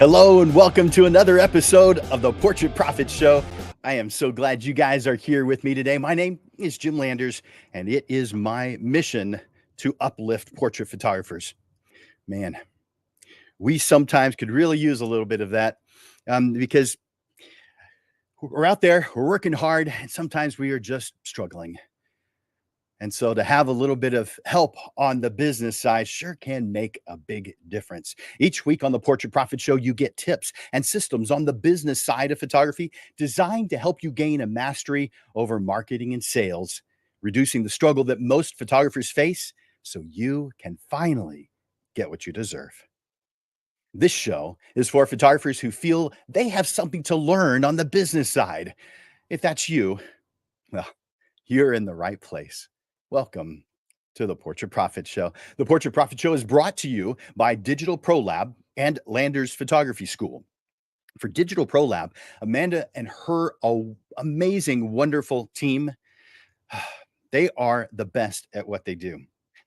Hello and welcome to another episode of the Portrait Profit Show. I am so glad you guys are here with me today. My name is Jim Landers, and it is my mission to uplift portrait photographers. Man, we sometimes could really use a little bit of that because we're out there, we're working hard, and sometimes we are just struggling. And so to have a little bit of help on the business side sure can make a big difference. Each week on the Portrait Profit Show, you get tips and systems on the business side of photography designed to help you gain a mastery over marketing and sales, reducing the struggle that most photographers face so you can finally get what you deserve. This show is for photographers who feel they have something to learn on the business side. If that's you, well, you're in the right place. Welcome to the Portrait Profit Show. The Portrait Profit Show is brought to you by Digital Pro Lab and Landers Photography School. For Digital Pro Lab, Amanda and her amazing, wonderful team, they are the best at what they do.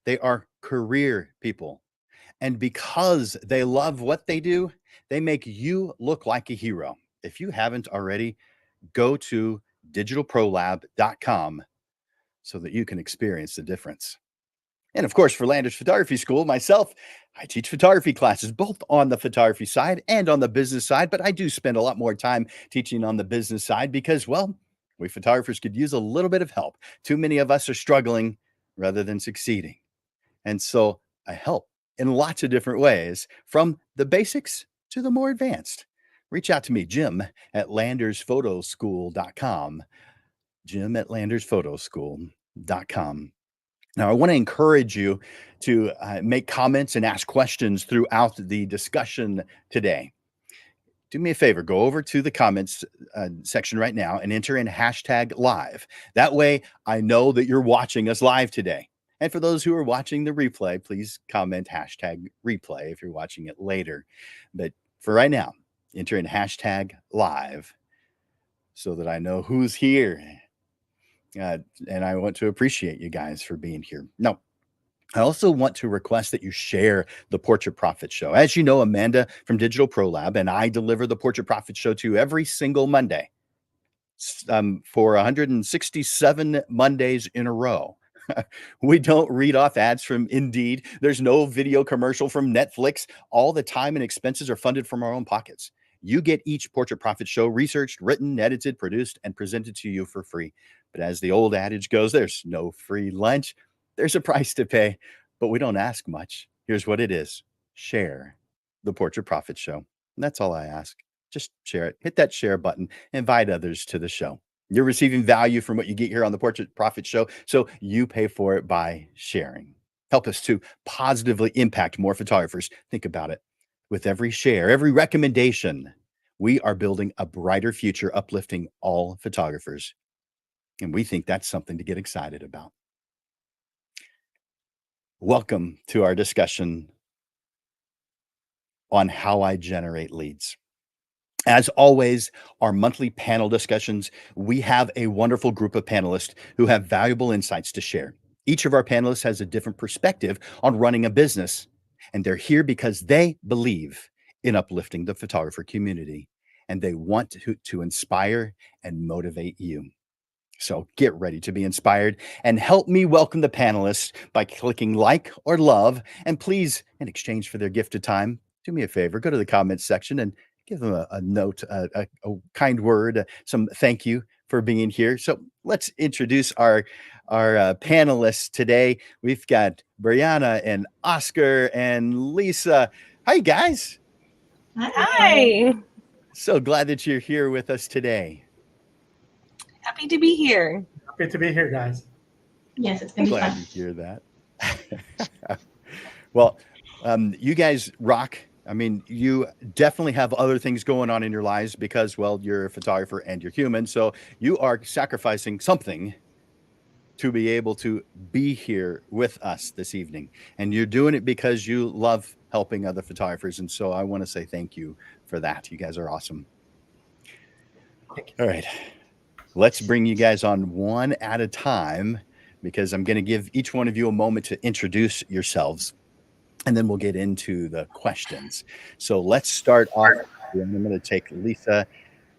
They are career people. And because they love what they do, they make you look like a hero. If you haven't already, go to digitalprolab.com so that you can experience the difference. And of course, for Landers Photography School, myself, I teach photography classes, both on the photography side and on the business side, but I do spend a lot more time teaching on the business side because, well, we photographers could use a little bit of help. Too many of us are struggling rather than succeeding. And so I help in lots of different ways, from the basics to the more advanced. Reach out to me, Jim at landersphotoschool.com. Jim at landersphotoschool.com. Now, I want to encourage you to make comments and ask questions throughout the discussion today. Do me a favor, go over to the comments section right now and enter in hashtag live. That way, I know that you're watching us live today. And for those who are watching the replay, please comment hashtag replay if you're watching it later. But for right now, enter in hashtag live so that I know who's here. And I want to appreciate you guys for being here. Now, I also want to request that you share the Portrait Profit Show. As you know, Amanda from Digital Pro Lab and I deliver the Portrait Profit Show to you every single Monday for 167 Mondays in a row. We don't read off ads from Indeed. There's no video commercial from Netflix. All the time and expenses are funded from our own pockets. You get each Portrait Profit Show researched, written, edited, produced, and presented to you for free. But as the old adage goes, there's no free lunch. There's a price to pay, but we don't ask much. Here's what it is. Share the Portrait Profit Show. And that's all I ask. Just share it. Hit that share button. Invite others to the show. You're receiving value from what you get here on the Portrait Profit Show, so you pay for it by sharing. Help us to positively impact more photographers. Think about it. With every share, every recommendation, we are building a brighter future, uplifting all photographers. And we think that's something to get excited about. Welcome to our discussion on how I generate leads. As always, our monthly panel discussions, we have a wonderful group of panelists who have valuable insights to share. Each of our panelists has a different perspective on running a business, and they're here because they believe in uplifting the photographer community, and they want to inspire and motivate you. So get ready to be inspired and help me welcome the panelists by clicking like or love. And please, in exchange for their gift of time, do me a favor, go to the comments section and give them a note, a kind word, some thank you for being here. So let's introduce our panelists today. We've got Brianna and Oscar and Lisa. Hi, guys. Hi. So glad that you're here with us today. Happy to be here. Good to be here, guys. Yes, it's going to be fun. Glad to hear that. Well, you guys rock. I mean, you definitely have other things going on in your lives because, well, you're a photographer and you're human. So you are sacrificing something to be able to be here with us this evening. And you're doing it because you love helping other photographers. And so I want to say thank you for that. You guys are awesome. All right. Let's bring you guys on one at a time because I'm going to give each one of you a moment to introduce yourselves. and then we'll get into the questions. So let's start off. I'm going to take Lisa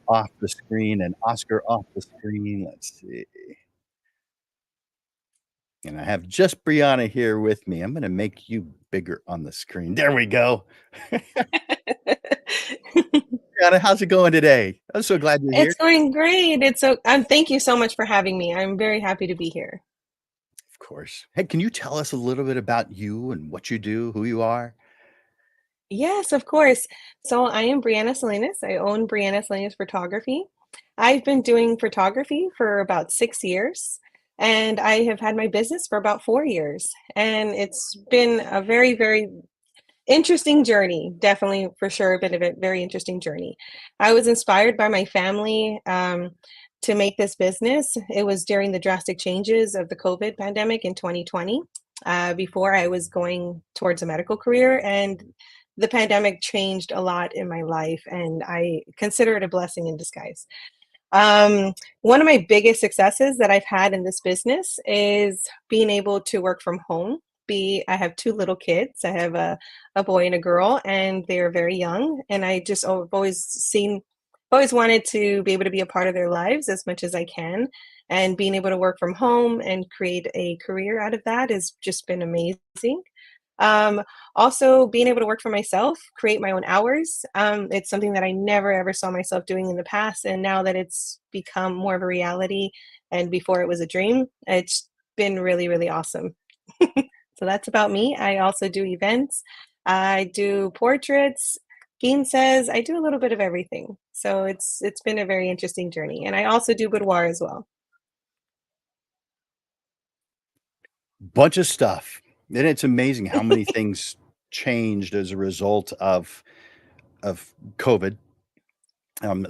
off the screen and Oscar off the screen. Let's see. And I have just Brianna here with me. I'm going to make you bigger on the screen. There we go. Brianna, how's it going today? I'm so glad you're here. It's going great. Thank you so much for having me. I'm very happy to be here. Of course. Hey, can you tell us a little bit about you and what you do, who you are? Yes, of course. So I am Brianna Salinas. I own Brianna Salinas Photography. I've been doing photography for about 6 years, and I have had my business for about 4 years. And it's been a very, very interesting journey. Definitely, for sure, been a very interesting journey. I was inspired by my family to make this business. It was during the drastic changes of the COVID pandemic in 2020, before I was going towards a medical career. And the pandemic changed a lot in my life, and I consider it a blessing in disguise. One of my biggest successes that I've had in this business is being able to work from home. I have two little kids. I have a boy and a girl, and they're very young. And I've always wanted to be able to be a part of their lives as much as I can. And being able to work from home and create a career out of that has just been amazing. Um, Also, being able to work for myself, create my own hours. It's something that I never ever saw myself doing in the past, and now that it's become more of a reality, and before it was a dream, it's been really, really awesome. So that's about me. I also do events. I do portraits, says I do a little bit of everything. So it's been a very interesting journey, and I also do boudoir as well. Bunch of stuff. And it's amazing how many things changed as a result of COVID.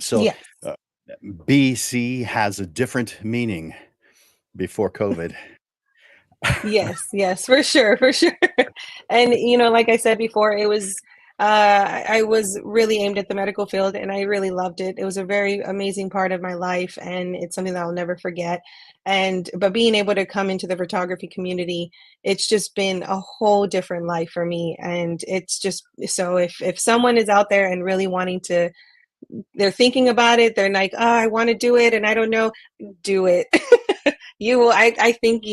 So Yes. uh, BC has a different meaning before COVID. Yes, for sure, for sure. And like I said before, I was really aimed at the medical field, and I really loved it. It was a very amazing part of my life, and it's something that I'll never forget. But being able to come into the photography community, it's just been a whole different life for me. And it's just, so if someone is out there and really wanting to, they're thinking about it, they're like, oh, I want to do it and I don't know, do it. You will, I think,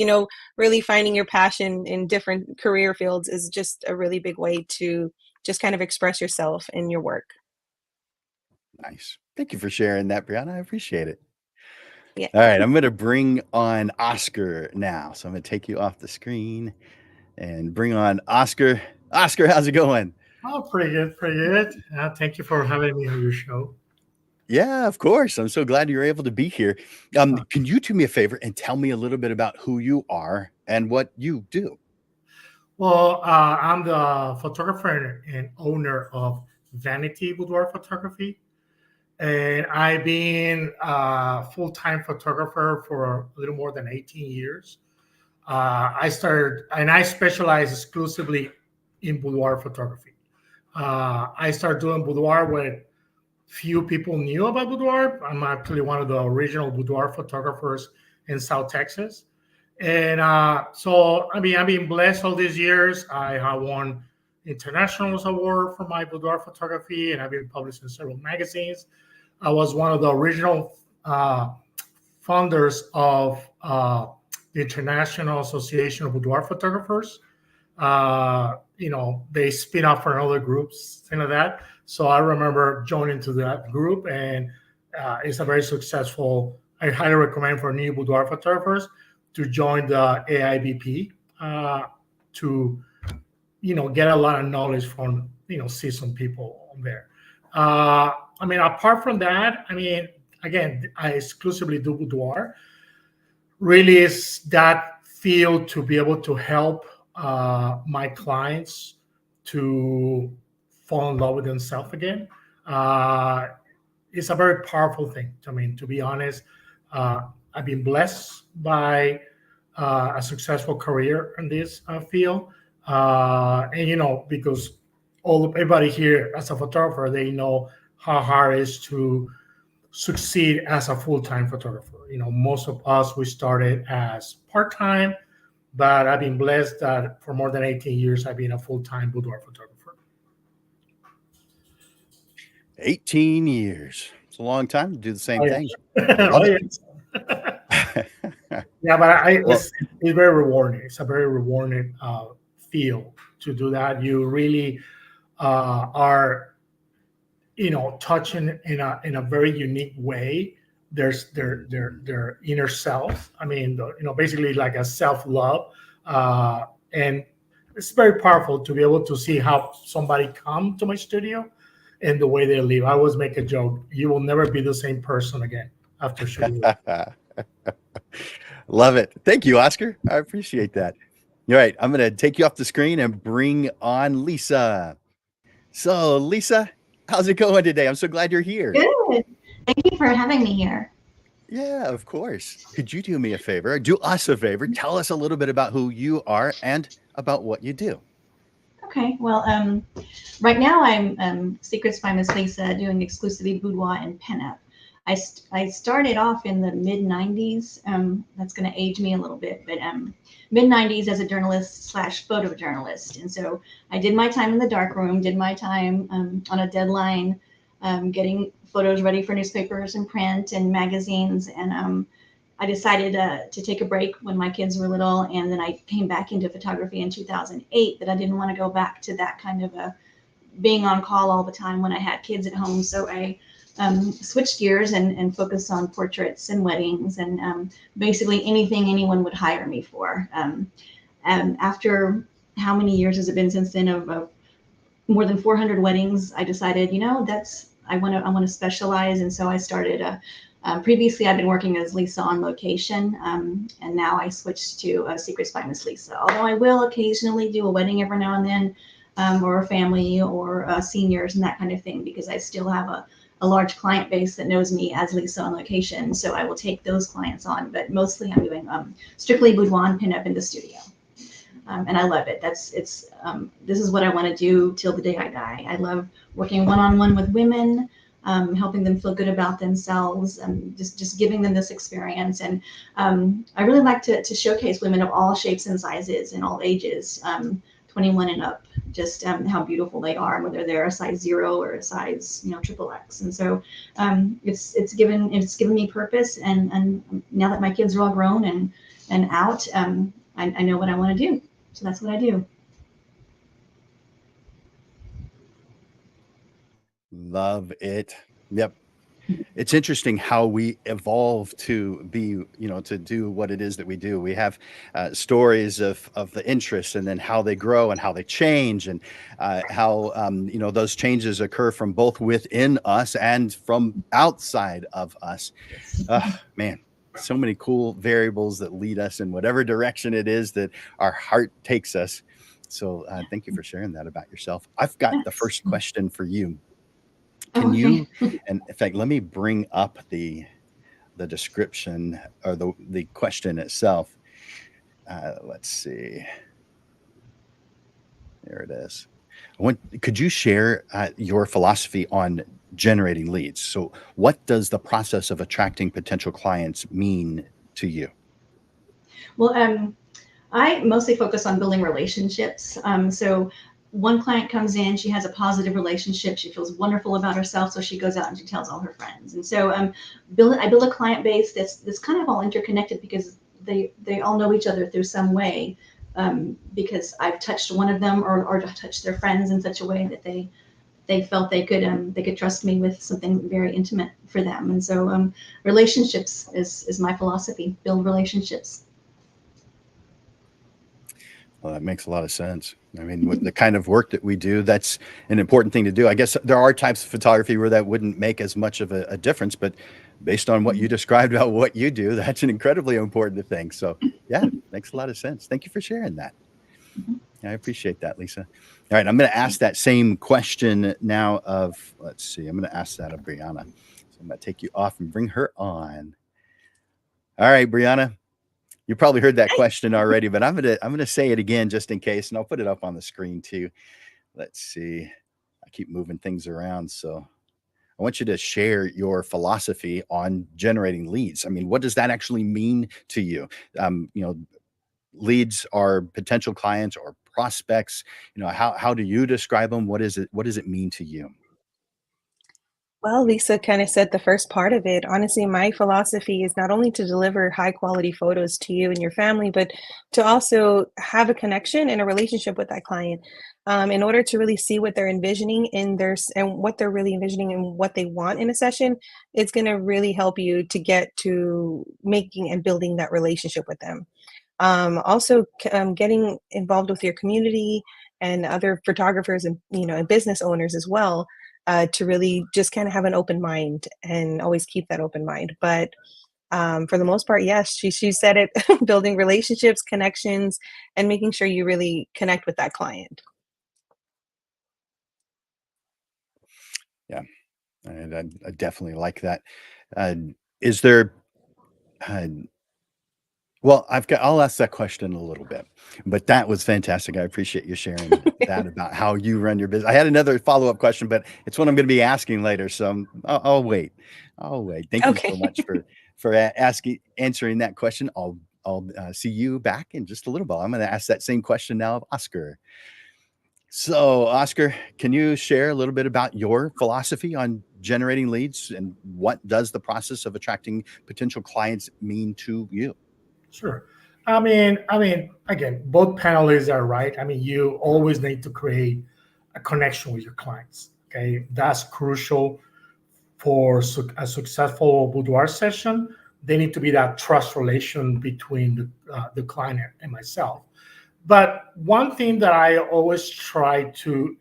really finding your passion in different career fields is just a really big way to just kind of express yourself in your work. Nice. Thank you for sharing that, Brianna. I appreciate it. Yeah. All right, I'm going to bring on Oscar now. So I'm going to take you off the screen and bring on Oscar. Oscar, how's it going? Oh, pretty good, pretty good. Thank you for having me on your show. Yeah, of course. I'm so glad you're able to be here. Can you do me a favor and tell me a little bit about who you are and what you do? Well, I'm the photographer and owner of Vanity Boudoir Photography, and I've been a full-time photographer for a little more than 18 years. I specialize exclusively in boudoir photography. I started doing boudoir when few people knew about boudoir. I'm actually one of the original boudoir photographers in South Texas. And so, I mean, I've been blessed all these years. I have won international award for my boudoir photography, and I've been published in several magazines. I was one of the original founders of the International Association of Boudoir Photographers. They spin off from other groups, things like that. So I remember joining to that group, and it's a very successful. I highly recommend for new boudoir photographers to join the AIBP to get a lot of knowledge from seasoned people on there. I mean, apart from that, I mean, again, I exclusively do boudoir. Really, is that field to be able to help my clients to fall in love with themselves again. It's a very powerful thing. I mean, to be honest, I've been blessed by a successful career in this field, and because everybody here as a photographer, they know how hard it is to succeed as a full-time photographer. Most of us, we started as part-time, but I've been blessed that for more than 18 years, I've been a full-time boudoir photographer. 18 years. It's a long time to do the same Oh, thing. yeah. Love Oh, it. yes. Yeah, but Well, it's very rewarding. It's a very rewarding feel to do that. You really are, touching in a very unique way. Their inner self. I mean, basically like a self love, and it's very powerful to be able to see how somebody come to my studio and the way they live. I always make a joke: you will never be the same person again after shooting. love it. Thank you, Oscar. I appreciate that. All right. I'm going to take you off the screen and bring on Lisa. So, Lisa, how's it going today? I'm so glad you're here. Good. Thank you for having me here. Yeah, of course. Could you do me a favor? Do us a favor. Tell us a little bit about who you are and about what you do. Okay. Well, right now I'm Secrets by Miss Lisa, doing exclusively boudoir and pinup. I started off in the mid 90s. That's going to age me a little bit, but mid 90s as a journalist slash photojournalist. And so I did my time in the darkroom, did my time on a deadline, getting photos ready for newspapers and print and magazines. And I decided to take a break when my kids were little, and then I came back into photography in 2008. That I didn't want to go back to that kind of a being on call all the time when I had kids at home. So I switched gears and focused on portraits and weddings and basically anything anyone would hire me for. And after how many years has it been since then of more than 400 weddings, I decided, I want to specialize, and so I started previously, I've been working as Lisa on location, and now I switched to Secrets by Miss Lisa. Although I will occasionally do a wedding every now and then, or a family, or seniors and that kind of thing, because I still have a large client base that knows me as Lisa on location. So I will take those clients on, but mostly I'm doing strictly boudoir and pinup in the studio. And I love it. This is what I want to do till the day I die. I love working one-on-one with women, helping them feel good about themselves, and just giving them this experience. And I really like to showcase women of all shapes and sizes and all ages, 21 and up, just how beautiful they are, whether they're a size 0 or a size XXX. And so it's given me purpose. And now that my kids are all grown and out, I know what I want to do. So that's what I do. Love it. Yep. It's interesting how we evolve to be, to do what it is that we do. We have stories of the interests, and then how they grow and how they change, and how, those changes occur from both within us and from outside of us. Man, so many cool variables that lead us in whatever direction it is that our heart takes us. So thank you for sharing that about yourself. I've got the first question for you. Can you, and in fact, let me bring up the description, or the question itself. Let's see. There it is. Could you share your philosophy on generating leads? So what does the process of attracting potential clients mean to you? Well, I mostly focus on building relationships. So one client comes in, she has a positive relationship, she feels wonderful about herself, so she goes out and she tells all her friends. And so I build a client base that's kind of all interconnected, because they all know each other through some way, because I've touched one of them or touched their friends in such a way that they felt they could trust me with something very intimate for them. And so relationships is my philosophy: build relationships. Well, that makes a lot of sense. I mean, with the kind of work that we do, that's an important thing to do. I guess there are types of photography where that wouldn't make as much of a difference, but based on what you described about what you do, that's an incredibly important thing. So yeah, makes a lot of sense. Thank you for sharing that. I appreciate that, Lisa. All right, I'm going to ask that same question now let's see, I'm going to ask that of Brianna. So I'm going to take you off and bring her on. All right, Brianna. You probably heard that question already, but I'm gonna say it again just in case, and I'll put it up on the screen too. Let's see. I keep moving things around, so I want you to share your philosophy on generating leads. I mean, what does that actually mean to you? leads are potential clients or prospects? How do you describe them? What does it mean to you? Well, Lisa kind of said the first part of it. Honestly, my philosophy is not only to deliver high quality photos to you and your family, but to also have a connection and a relationship with that client, in order to really see what they're envisioning and what they're really envisioning and what they want in a session. It's going to really help you to get to making and building that relationship with them. Also, getting involved with your community and other photographers and and business owners as well, to really just kind of have an open mind and always keep that open mind. But for the most part, yes, she said it: building relationships, connections, and making sure you really connect with that client. Yeah, and I definitely like that. Uh, is there? Uh, well, I'll ask that question in a little bit, but that was fantastic. I appreciate you sharing that about how you run your business. I had another follow-up question, but it's what I'm going to be asking later, so I'll wait. I'll wait. Thank you so Okay. much for answering that question. I'll see you back in just a little while. I'm going to ask that same question now of Oscar. So, Oscar, can you share a little bit about your philosophy on generating leads, and what does the process of attracting potential clients mean to you? Sure. Again, both panelists are right. I mean, you always need to create a connection with your clients. Okay, that's crucial for a successful boudoir session. They need to be that trust relation between the client and myself. But one thing that I always try to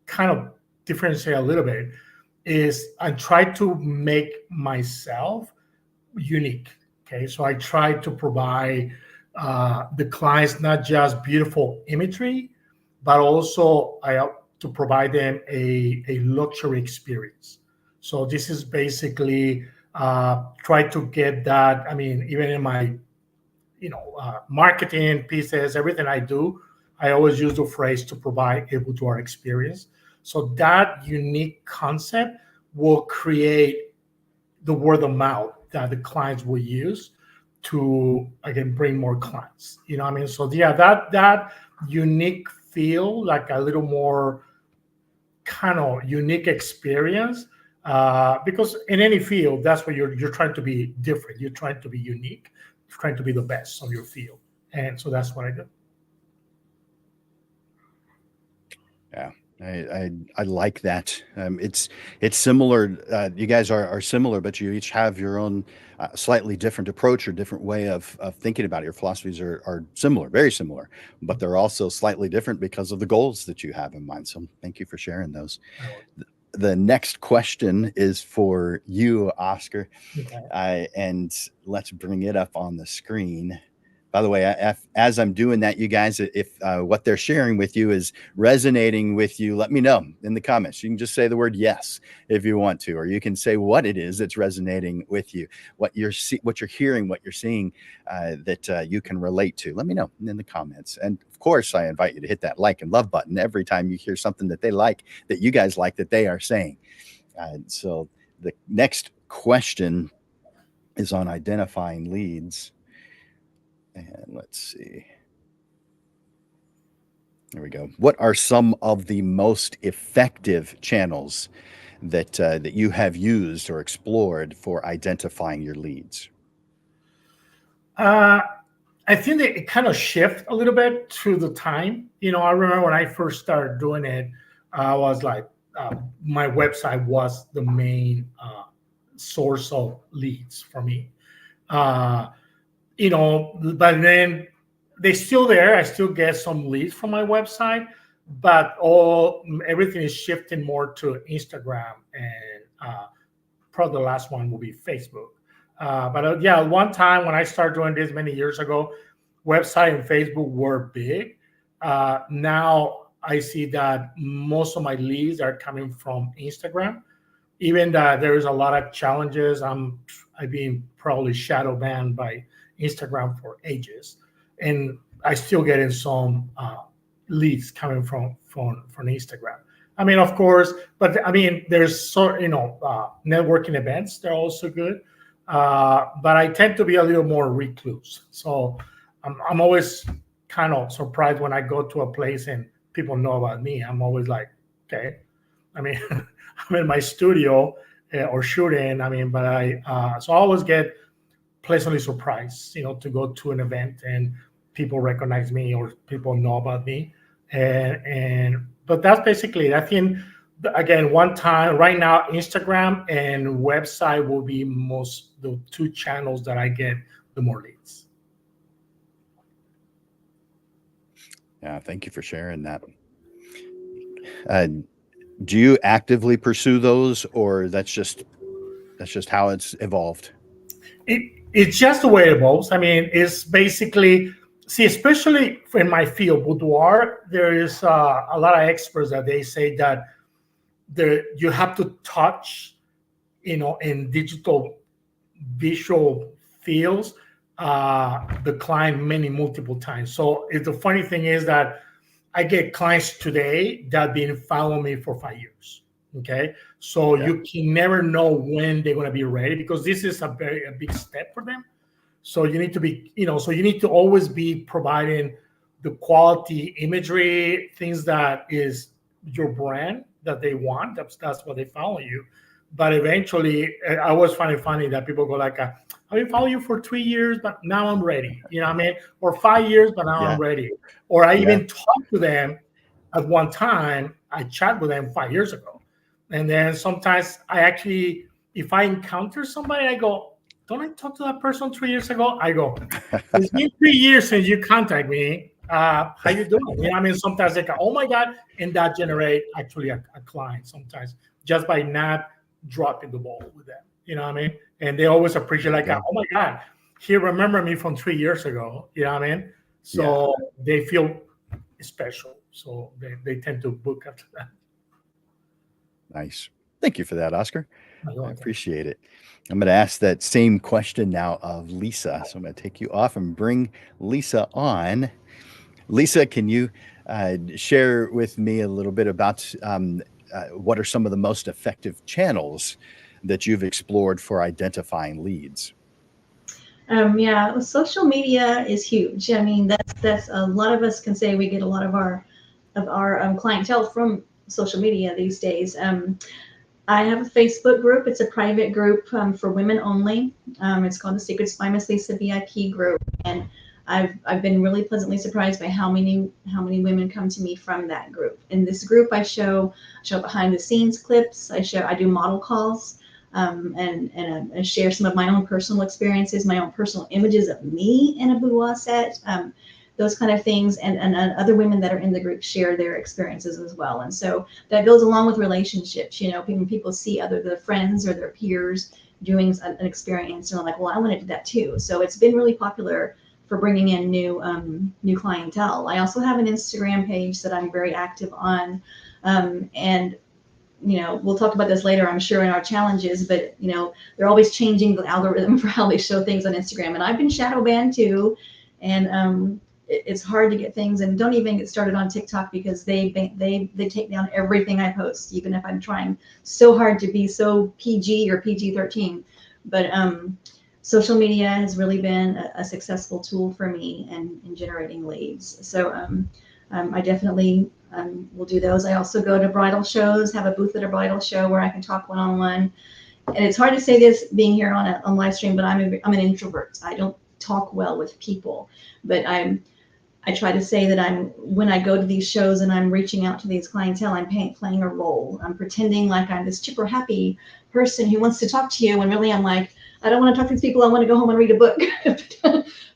kind of differentiate a little bit is I try to make myself unique. Okay, so I try to provide the clients not just beautiful imagery, but also I have to provide them a luxury experience. So this is basically try to get that. I mean, even in my marketing pieces, everything I do, I always use the phrase to provide a boudoir experience. So that unique concept will create the word of mouth that the clients will use to again bring more clients. You know what I mean? So yeah, that unique feel, like a little more kind of unique experience. Because in any field, that's what you're trying to be different. You're trying to be unique. You're trying to be the best of your field, and so that's what I do. Yeah, I like that. It's similar. You guys are similar, but you each have your own slightly different approach or different way of thinking about it. Your philosophies are similar, very similar, but they're also slightly different because of the goals that you have in mind. So thank you for sharing those. The next question is for you, Oscar, Okay. and let's bring it up on the screen. By the way, as I'm doing that, you guys, if what they're sharing with you is resonating with you, let me know in the comments. You can just say the word yes if you want to, or you can say what it is that's resonating with you, what you're hearing, what you're seeing, that you can relate to. Let me know in the comments. And of course, I invite you to hit that like and love button every time you hear something that they like, that you guys like, that they are saying. So the next question is on identifying leads. And let's see. There we go. What are some of the most effective channels that you have used or explored for identifying your leads? I think that it kind of shift a little bit through the time. I remember when I first started doing it, I was like, my website was the main source of leads for me. Uh, but then they're still there. I still get some leads from my website, but everything is shifting more to Instagram, and probably the last one will be Facebook. But yeah, one time when I started doing this many years ago, website and Facebook were big. Now I see that most of my leads are coming from Instagram. Even that there is a lot of challenges. I've been probably shadow banned by Instagram for ages, and I still getting some leads coming from Instagram. I mean, of course, but I mean, there's networking events. They're also good, but I tend to be a little more recluse. So I'm always kind of surprised when I go to a place and people know about me. I'm always like, okay. I mean, I'm in my studio or shooting. I mean, but so I always get pleasantly surprised, to go to an event and people recognize me or people know about me. But that's basically it. I think, again, one time right now, Instagram and website will be the two channels that I get the more leads. Yeah, thank you for sharing that. Do you actively pursue those, or that's just how it's evolved? It's just the way it evolves. I mean, it's basically, especially in my field, boudoir, there is a lot of experts that they say that you have to touch, in digital visual fields, the client multiple times. So the funny thing is that I get clients today that have been following me for 5 years. Okay. So you can never know when they're going to be ready, because this is a big step for them. So you need to be, so you need to always be providing the quality imagery, things that is your brand that they want. That's what they follow you. But eventually, I always find it funny that people go like, I've been following you for 3 years, but now I'm ready. You know what I mean? Or 5 years, but now I'm ready. Or I even talked to them at one time. I chat with them 5 years ago. And then sometimes if I encounter somebody, I go, don't I talk to that person 3 years ago? I go, it's been 3 years since you contact me. How you doing? You know what I mean? Sometimes they go, oh my God. And that generate actually a client sometimes just by not dropping the ball with them. You know what I mean? And they always appreciate oh my God, he remembered me from 3 years ago. You know what I mean? So they feel special. So they tend to book after that. Nice. Thank you for that, Oscar. I appreciate it. I'm going to ask that same question now of Lisa. So I'm going to take you off and bring Lisa on. Lisa, can you share with me a little bit about what are some of the most effective channels that you've explored for identifying leads? Social media is huge. I mean, that's a lot of us can say we get a lot of our clientele from social media these days. I have a Facebook group. It's a private group for women only. It's called the Secrets by Miss Lisa VIP group, and I've been really pleasantly surprised by how many women come to me from that group. In this group, I show behind the scenes clips. I do model calls, and share some of my own personal experiences, my own personal images of me in a boudoir set. Those kind of things, and other women that are in the group share their experiences as well. And so that goes along with relationships. When people see their friends or their peers doing an experience, and they're like, well, I want to do that too. So it's been really popular for bringing in new clientele. I also have an Instagram page that I'm very active on, and we'll talk about this later, I'm sure, in our challenges, but they're always changing the algorithm for how they show things on Instagram. And I've been shadow banned too, and it's hard to get things. And don't even get started on TikTok, because they take down everything I post, even if I'm trying so hard to be so PG or PG-13. But social media has really been a successful tool for me in generating leads. So I definitely will do those. I also go to bridal shows, have a booth at a bridal show where I can talk one-on-one. And it's hard to say this being here on live stream, but I'm an introvert. I don't talk well with people, but I try to say that when I go to these shows and I'm reaching out to these clientele, I'm playing a role. I'm pretending like I'm this chipper happy person who wants to talk to you, when really I'm like, I don't want to talk to these people. I want to go home and read a book.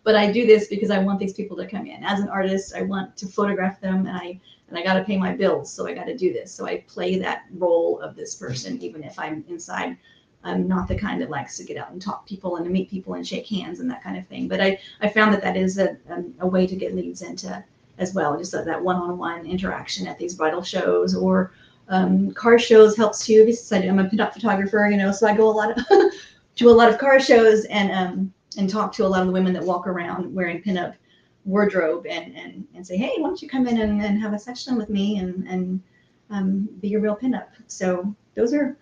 But I do this because I want these people to come in. As an artist, I want to photograph them, and I got to pay my bills, so I got to do this. So I play that role of this person, even if I'm inside. I'm not the kind that likes to get out and talk to people and to meet people and shake hands and that kind of thing. But I found that is a way to get leads into as well, just that one-on-one interaction at these bridal shows, or car shows helps too. Because I'm a pinup photographer, so I go to a lot of car shows and talk to a lot of the women that walk around wearing pinup wardrobe and say, hey, why don't you come in and have a session with me and be a real pinup. So those are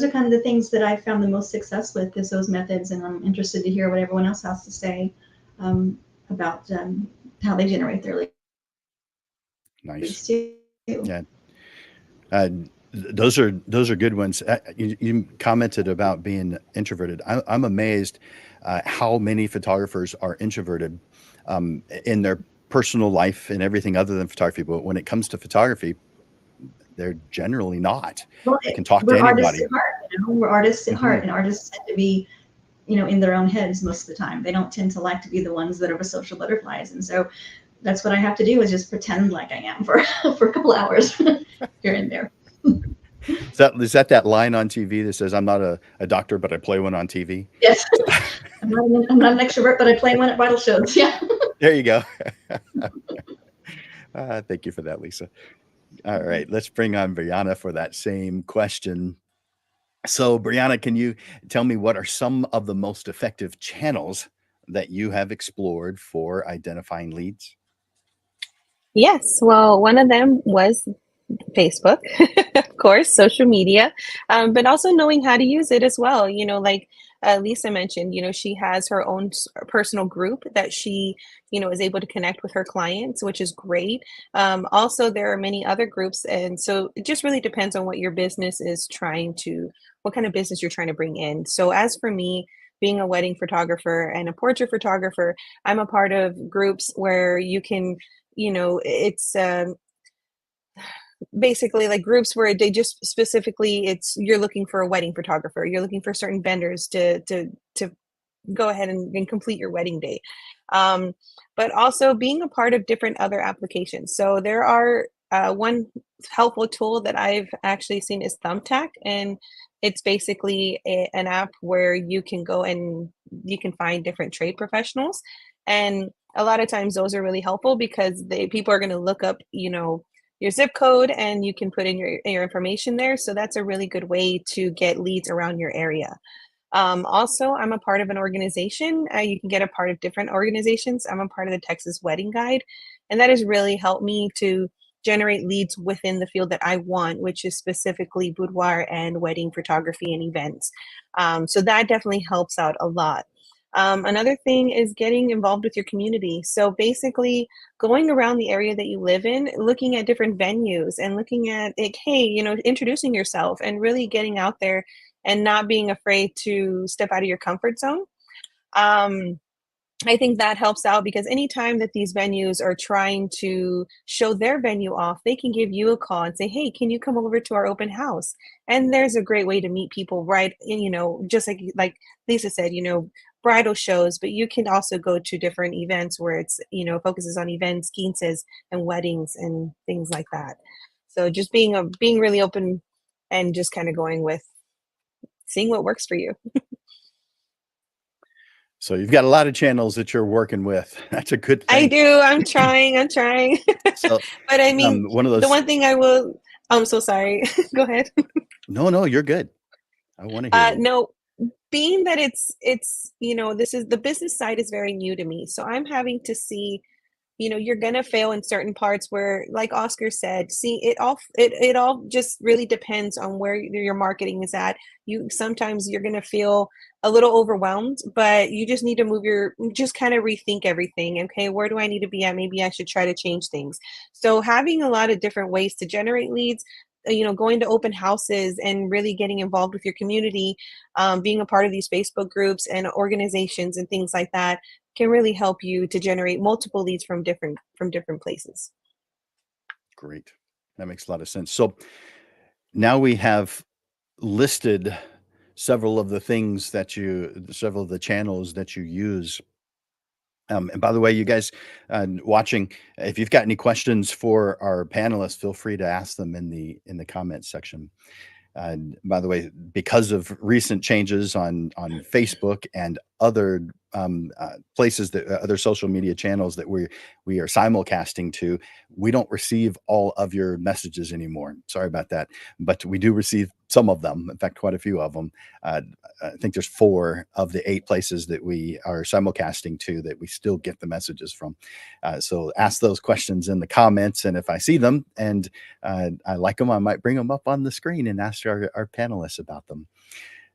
kind of the things that I found the most success with, is those methods, and I'm interested to hear what everyone else has to say. about how they generate their leads Nice. too. Yeah. Those are good ones. You commented about being introverted. I'm amazed how many photographers are introverted in their personal life and everything other than photography. But when it comes to photography, they're generally not. Well, They can talk to we're artists anybody. at heart. We're artists at Mhm. heart, and artists tend to be, in their own heads most of the time. They don't tend to like to be the ones that are the social butterflies, and so that's what I have to do, is just pretend like I am for for a couple hours here and there. Is that line on TV that says, "I'm not a doctor, but I play one on TV"? Yes, I'm not an extrovert, but I play one at bridal shows. Yeah. There you go. Thank you for that, Lisa. All right, let's bring on Brianna for that same question. So, Brianna, can you tell me what are some of the most effective channels that you have explored for identifying leads? Yes, well, one of them was Facebook, of course, social media, but also knowing how to use it as well. Like Lisa mentioned, she has her own personal group that she, is able to connect with her clients, which is great. Also, there are many other groups. And so it just really depends on what your business is what kind of business you're trying to bring in. So, as for me, being a wedding photographer and a portrait photographer, I'm a part of groups where you can, it's basically like groups where they just specifically you're looking for a wedding photographer, you're looking for certain vendors to go ahead and complete your wedding day, but also being a part of different other applications. So there are one helpful tool that I've actually seen is Thumbtack, and it's basically an app where you can go and you can find different trade professionals, and a lot of times those are really helpful because people are going to look up your zip code, and you can put in your information there. So that's a really good way to get leads around your area. Also, I'm a part of an organization. You can get a part of different organizations. I'm a part of the Texas Wedding Guide, and that has really helped me to generate leads within the field that I want, which is specifically boudoir and wedding photography and events. So that definitely helps out a lot. Another thing is getting involved with your community. So basically, going around the area that you live in, looking at different venues and looking at, like, hey, introducing yourself and really getting out there and not being afraid to step out of your comfort zone. Um, I think that helps out because anytime that these venues are trying to show their venue off, they can give you a call and say, hey, can you come over to our open house? And there's a great way to meet people, right? And, just like Lisa said, bridal shows, but you can also go to different events where it's, focuses on events, quinces, and weddings and things like that. So just being really open and just kind of going with seeing what works for you. So you've got a lot of channels that you're working with. That's a good I thing. do. I'm trying. So, But I mean, one of the those. one thing I will, I'm so sorry. Go ahead. No, you're good. I want to hear you. No, being that it's, this is the business side is very new to me. So I'm having to see, you're gonna fail in certain parts where, like Oscar said, see it all just really depends on where your marketing is at. Sometimes you're gonna feel a little overwhelmed, but you just need to just kind of rethink everything. Okay, where do I need to be at? Maybe I should try to change things. So having a lot of different ways to generate leads, going to open houses and really getting involved with your community, being a part of these Facebook groups and organizations and things like that can really help you to generate multiple leads from different places. Great. That makes a lot of sense. So now we have listed several of the channels that you use. And by the way, you guys watching, if you've got any questions for our panelists, feel free to ask them in the comments section. And by the way, because of recent changes on Facebook and other places other social media channels that we are simulcasting to, we don't receive all of your messages anymore. Sorry about that, but we do receive some of them. In fact, quite a few of them. I think there's 4 of the 8 places that we are simulcasting to that we still get the messages from. So ask those questions in the comments, and if I see them and I like them, I might bring them up on the screen and ask our panelists about them.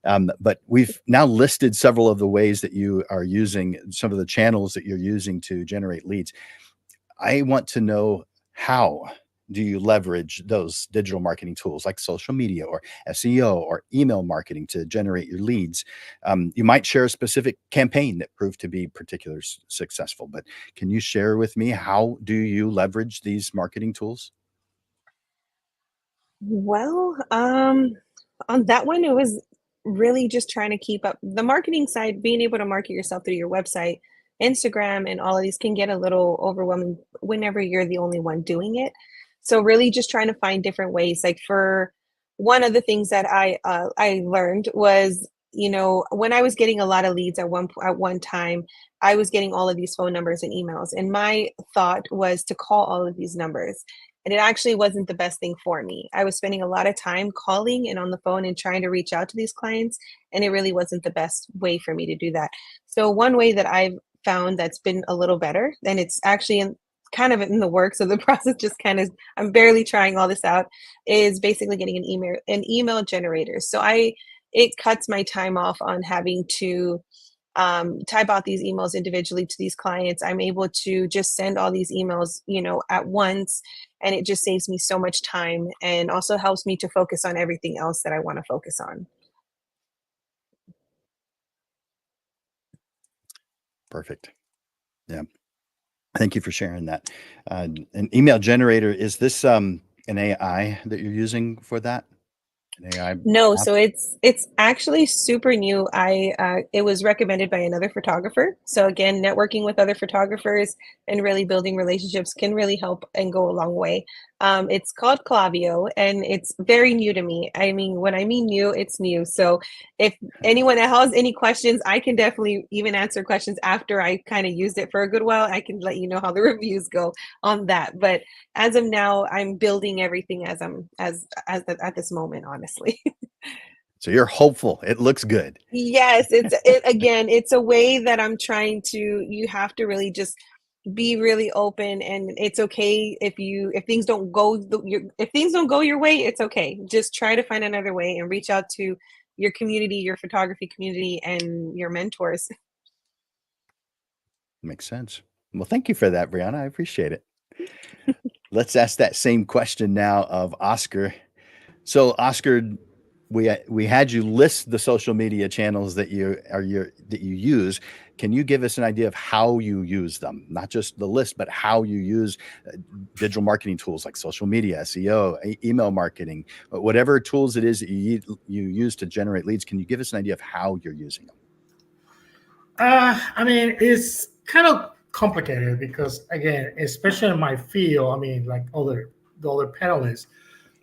But we've now listed several of the ways that you are using, some of the channels that you're using to generate leads. I want to know, how do you leverage those digital marketing tools like social media or SEO or email marketing to generate your leads? You might share a specific campaign that proved to be particularly successful, but can you share with me, how do you leverage these marketing tools? Well, on that one, it was really just trying to keep up the marketing side, being able to market yourself through your website, Instagram, and all of these can get a little overwhelming whenever you're the only one doing it. So really just trying to find different ways. Like for one of the things that I learned was, when I was getting a lot of leads at one time, I was getting all of these phone numbers and emails, and my thought was to call all of these numbers. And it actually wasn't the best thing for me. I was spending a lot of time calling and on the phone and trying to reach out to these clients, and it really wasn't the best way for me to do that. So one way that I've found that's been a little better, and it's actually kind of in the works of the process, just kind of, I'm barely trying all this out, is basically getting an email generator. So it cuts my time off on having to type out these emails individually to these clients. I'm able to just send all these emails, at once, and it just saves me so much time and also helps me to focus on everything else that I want to focus on. Perfect. Yeah. Thank you for sharing that. An email generator, is this an AI that you're using for that? An AI No, app? so it's actually super new. It was recommended by another photographer. So again, networking with other photographers and really building relationships can really help and go a long way. It's called Clavio, and it's very new to me. I mean, when I mean new, it's new. So if anyone has any questions, I can definitely even answer questions after I kind of used it for a good while. I can let you know how the reviews go on that. But as of now, I'm building everything at this moment, honestly. So you're hopeful. It looks good. Yes, again, it's a way that I'm trying to, you have to really just be really open, and it's okay if things don't go if things don't go your way, it's okay. Just try to find another way and reach out to your community, your photography community, and your mentors. Makes sense. Well, thank you for that, Brianna. I appreciate it. Let's ask that same question now of Oscar. So, Oscar, we had you list the social media channels that you use. Can you give us an idea of how you use them? Not just the list, but how you use digital marketing tools like social media, SEO, email marketing, whatever tools it is that you use to generate leads. Can you give us an idea of how you're using them? I mean, it's kind of complicated because, again, especially in my field, I mean, like the other panelists,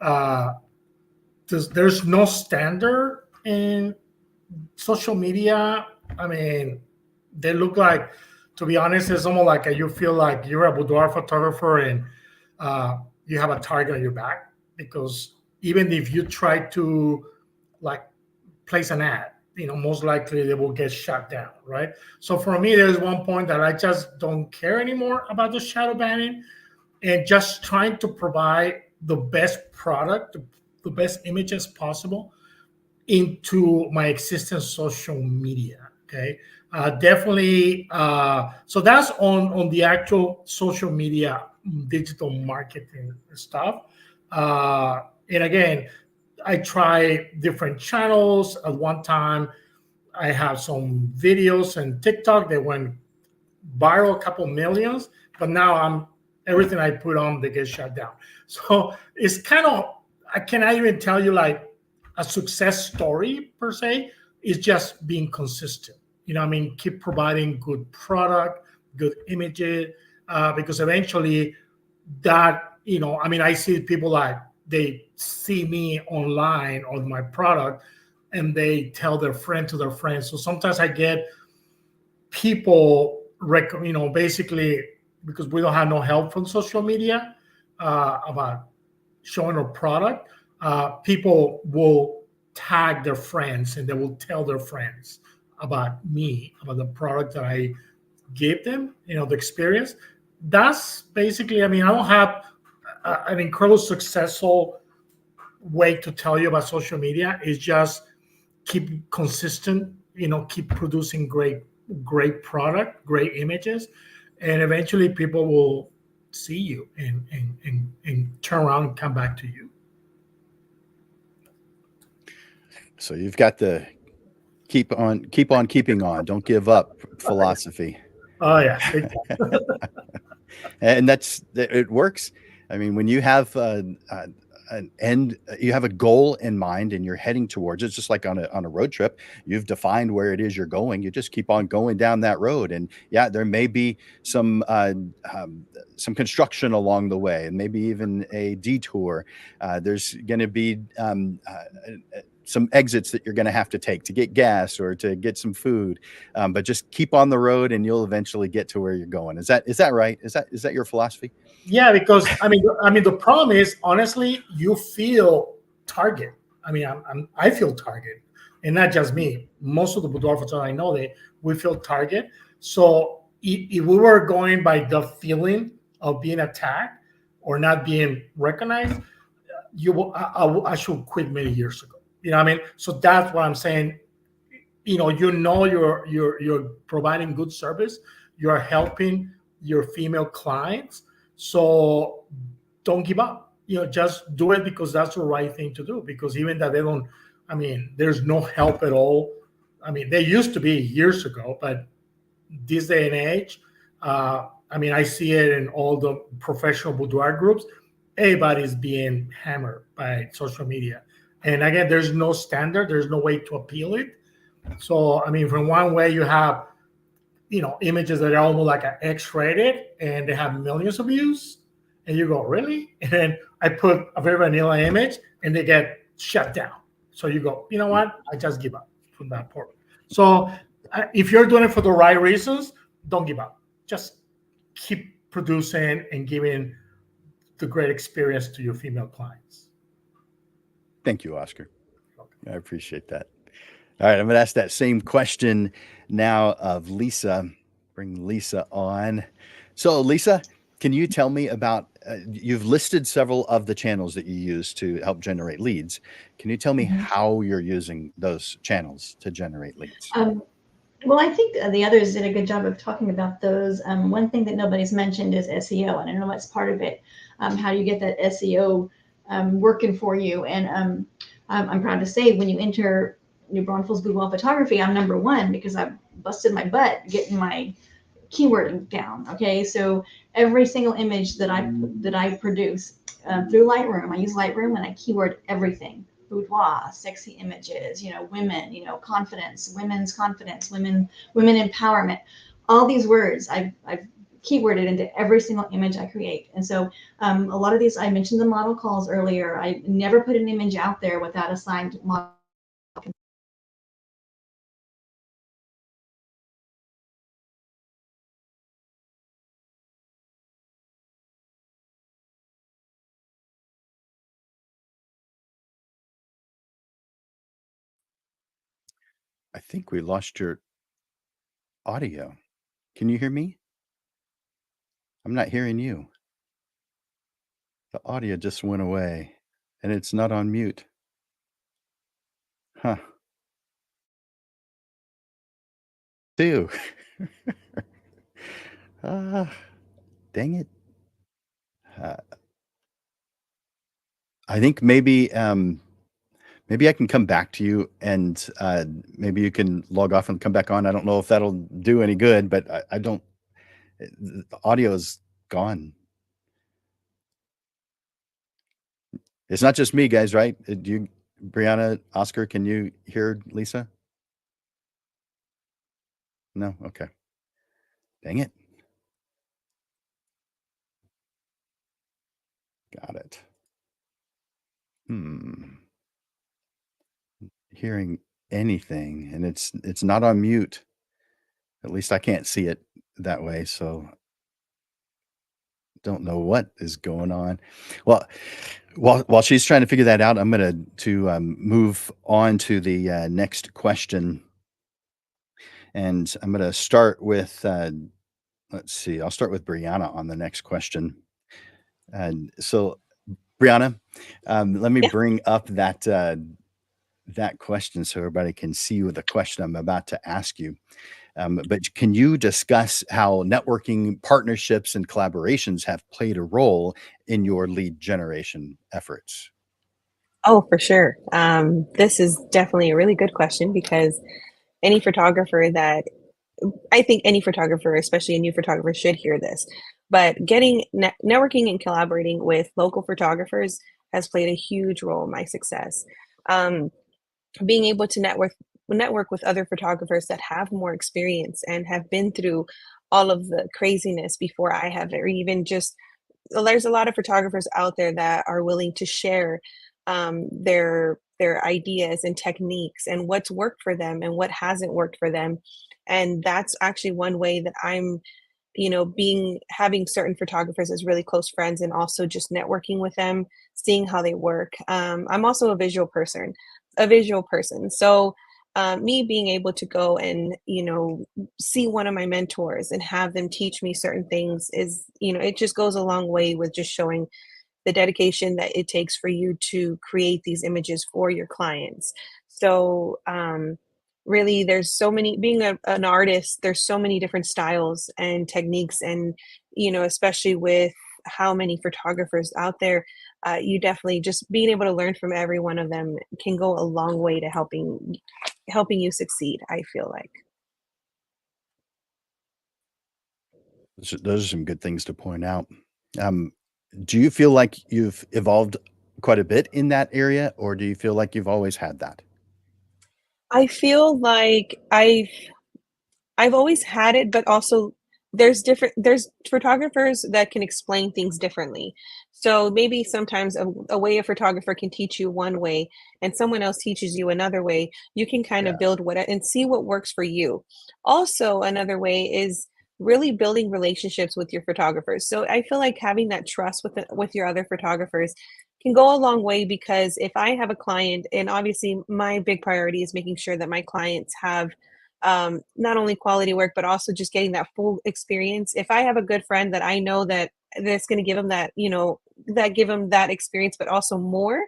uh, there's no standard in social media. I mean, they look like, to be honest, it's almost like you feel like you're a boudoir photographer and you have a target on your back, because even if you try to like place an ad, most likely they will get shut down, right? So for me, there's one point that I just don't care anymore about the shadow banning and just trying to provide the best product, the best images possible into my existing social media. Okay, definitely. So that's on the actual social media, digital marketing stuff. And again, I try different channels. At one time, I have some videos and TikTok that went viral, a couple millions, but now everything I put on, they get shut down. So it's kind of, I cannot even tell you like a success story per se. It's just being consistent. I mean, keep providing good product, good images, because eventually that, I mean, I see people like they see me online on my product and they tell their friend to their friends. So sometimes I get people, basically because we don't have no help from social media about showing our product, people will tag their friends and they will tell their friends about me, about the product that I gave them, the experience. That's basically, I mean, I don't have an incredible successful way to tell you about social media. It's just keep consistent, keep producing great product, great images, and eventually people will see you and turn around and come back to you. So you've got the keep on keeping on, don't give up philosophy. Oh yeah. And it works. I mean, when you have an end, you have a goal in mind and you're heading towards it, just like on a road trip, you've defined where it is you're going. You just keep on going down that road. And yeah, there may be some construction along the way and maybe even a detour. There's going to be some exits that you're going to have to take to get gas or to get some food, but just keep on the road and you'll eventually get to where you're going. Is that right? Is that your philosophy? Yeah, because I mean the problem is, honestly, you feel target. I mean, I feel target, and not just me. Most of the boudoir photographers I know, we feel target. So if we were going by the feeling of being attacked or not being recognized, I should quit many years ago. You know what I mean? So that's what I'm saying. You're providing good service. You're helping your female clients. So don't give up. Just do it because that's the right thing to do. Because even that there's no help at all. I mean, there used to be years ago, but this day and age, I see it in all the professional boudoir groups. Everybody's being hammered by social media. And again, there's no standard. There's no way to appeal it. So, from one way you have, images that are almost like an X-rated and they have millions of views. And you go, really? And then I put a very vanilla image and they get shut down. So you go, you know what? I just give up from that point. So if you're doing it for the right reasons, don't give up. Just keep producing and giving the great experience to your female clients. Thank you, Oscar. I appreciate that. All right, I'm going to ask that same question now of Lisa. Bring Lisa on. So, Lisa, can you tell me about, you've listed several of the channels that you use to help generate leads. Can you tell me how you're using those channels to generate leads? Well, I think the others did a good job of talking about those. One thing that nobody's mentioned is SEO, and I know that's part of it. How do you get that SEO working for you? And I'm proud to say, when you enter New Braunfels Boudoir Photography, I'm #1 because I busted my butt getting my keywording down. Okay, so every single image that I produce through Lightroom, I use Lightroom and I keyword everything: boudoir, sexy images, women, confidence, women's confidence, women empowerment. All these words I've keyworded into every single image I create. And so a lot of these, I mentioned the model calls earlier. I never put an image out there without a signed model. I think we lost your audio. Can you hear me? I'm not hearing you. The audio just went away and it's not on mute. Huh. Ew. Dang it. I think maybe I can come back to you and maybe you can log off and come back on. I don't know if that'll do any good, but I don't, the audio is gone. It's not just me, guys, right? Brianna, Oscar, can you hear Lisa? No? Okay. Dang it. Got it. Hearing anything, and it's not on mute. At least I can't see it that way, so don't know what is going on. Well, while she's trying to figure that out, I'm going to move on to the next question, and I'm going to start with let's see. I'll start with Brianna on the next question. And so, Brianna, let me bring up that that question so everybody can see what the question I'm about to ask you. But can you discuss how networking partnerships and collaborations have played a role in your lead generation efforts? Oh, for sure. This is definitely a really good question because any photographer that I think any photographer, especially a new photographer, should hear this. But networking and collaborating with local photographers has played a huge role in my success. Um, Being able to network with other photographers that have more experience and have been through all of the craziness before I have, or even just there's a lot of photographers out there that are willing to share their ideas and techniques and what's worked for them and what hasn't worked for them. And that's actually one way that I'm, being having certain photographers as really close friends and also just networking with them, seeing how they work. I'm also a visual person. So me being able to go and see one of my mentors and have them teach me certain things is, it just goes a long way with just showing the dedication that it takes for you to create these images for your clients. So really, there's so many, being an artist, there's so many different styles and techniques, and especially with how many photographers out there, you definitely just being able to learn from every one of them can go a long way to helping you succeed, I feel like. Those are some good things to point out. Um, do you feel like you've evolved quite a bit in that area, or do you feel like you've always had that? I feel like I've always had it, but also there's photographers that can explain things differently. So maybe sometimes a way a photographer can teach you one way and someone else teaches you another way. You can kind of Yeah. build what and see what works for you. Also, another way is really building relationships with your photographers. So I feel like having that trust with your other photographers can go a long way, because if I have a client, and obviously my big priority is making sure that my clients have not only quality work, but also just getting that full experience. If I have a good friend that I know that's going to give them that, that give them that experience, but also more,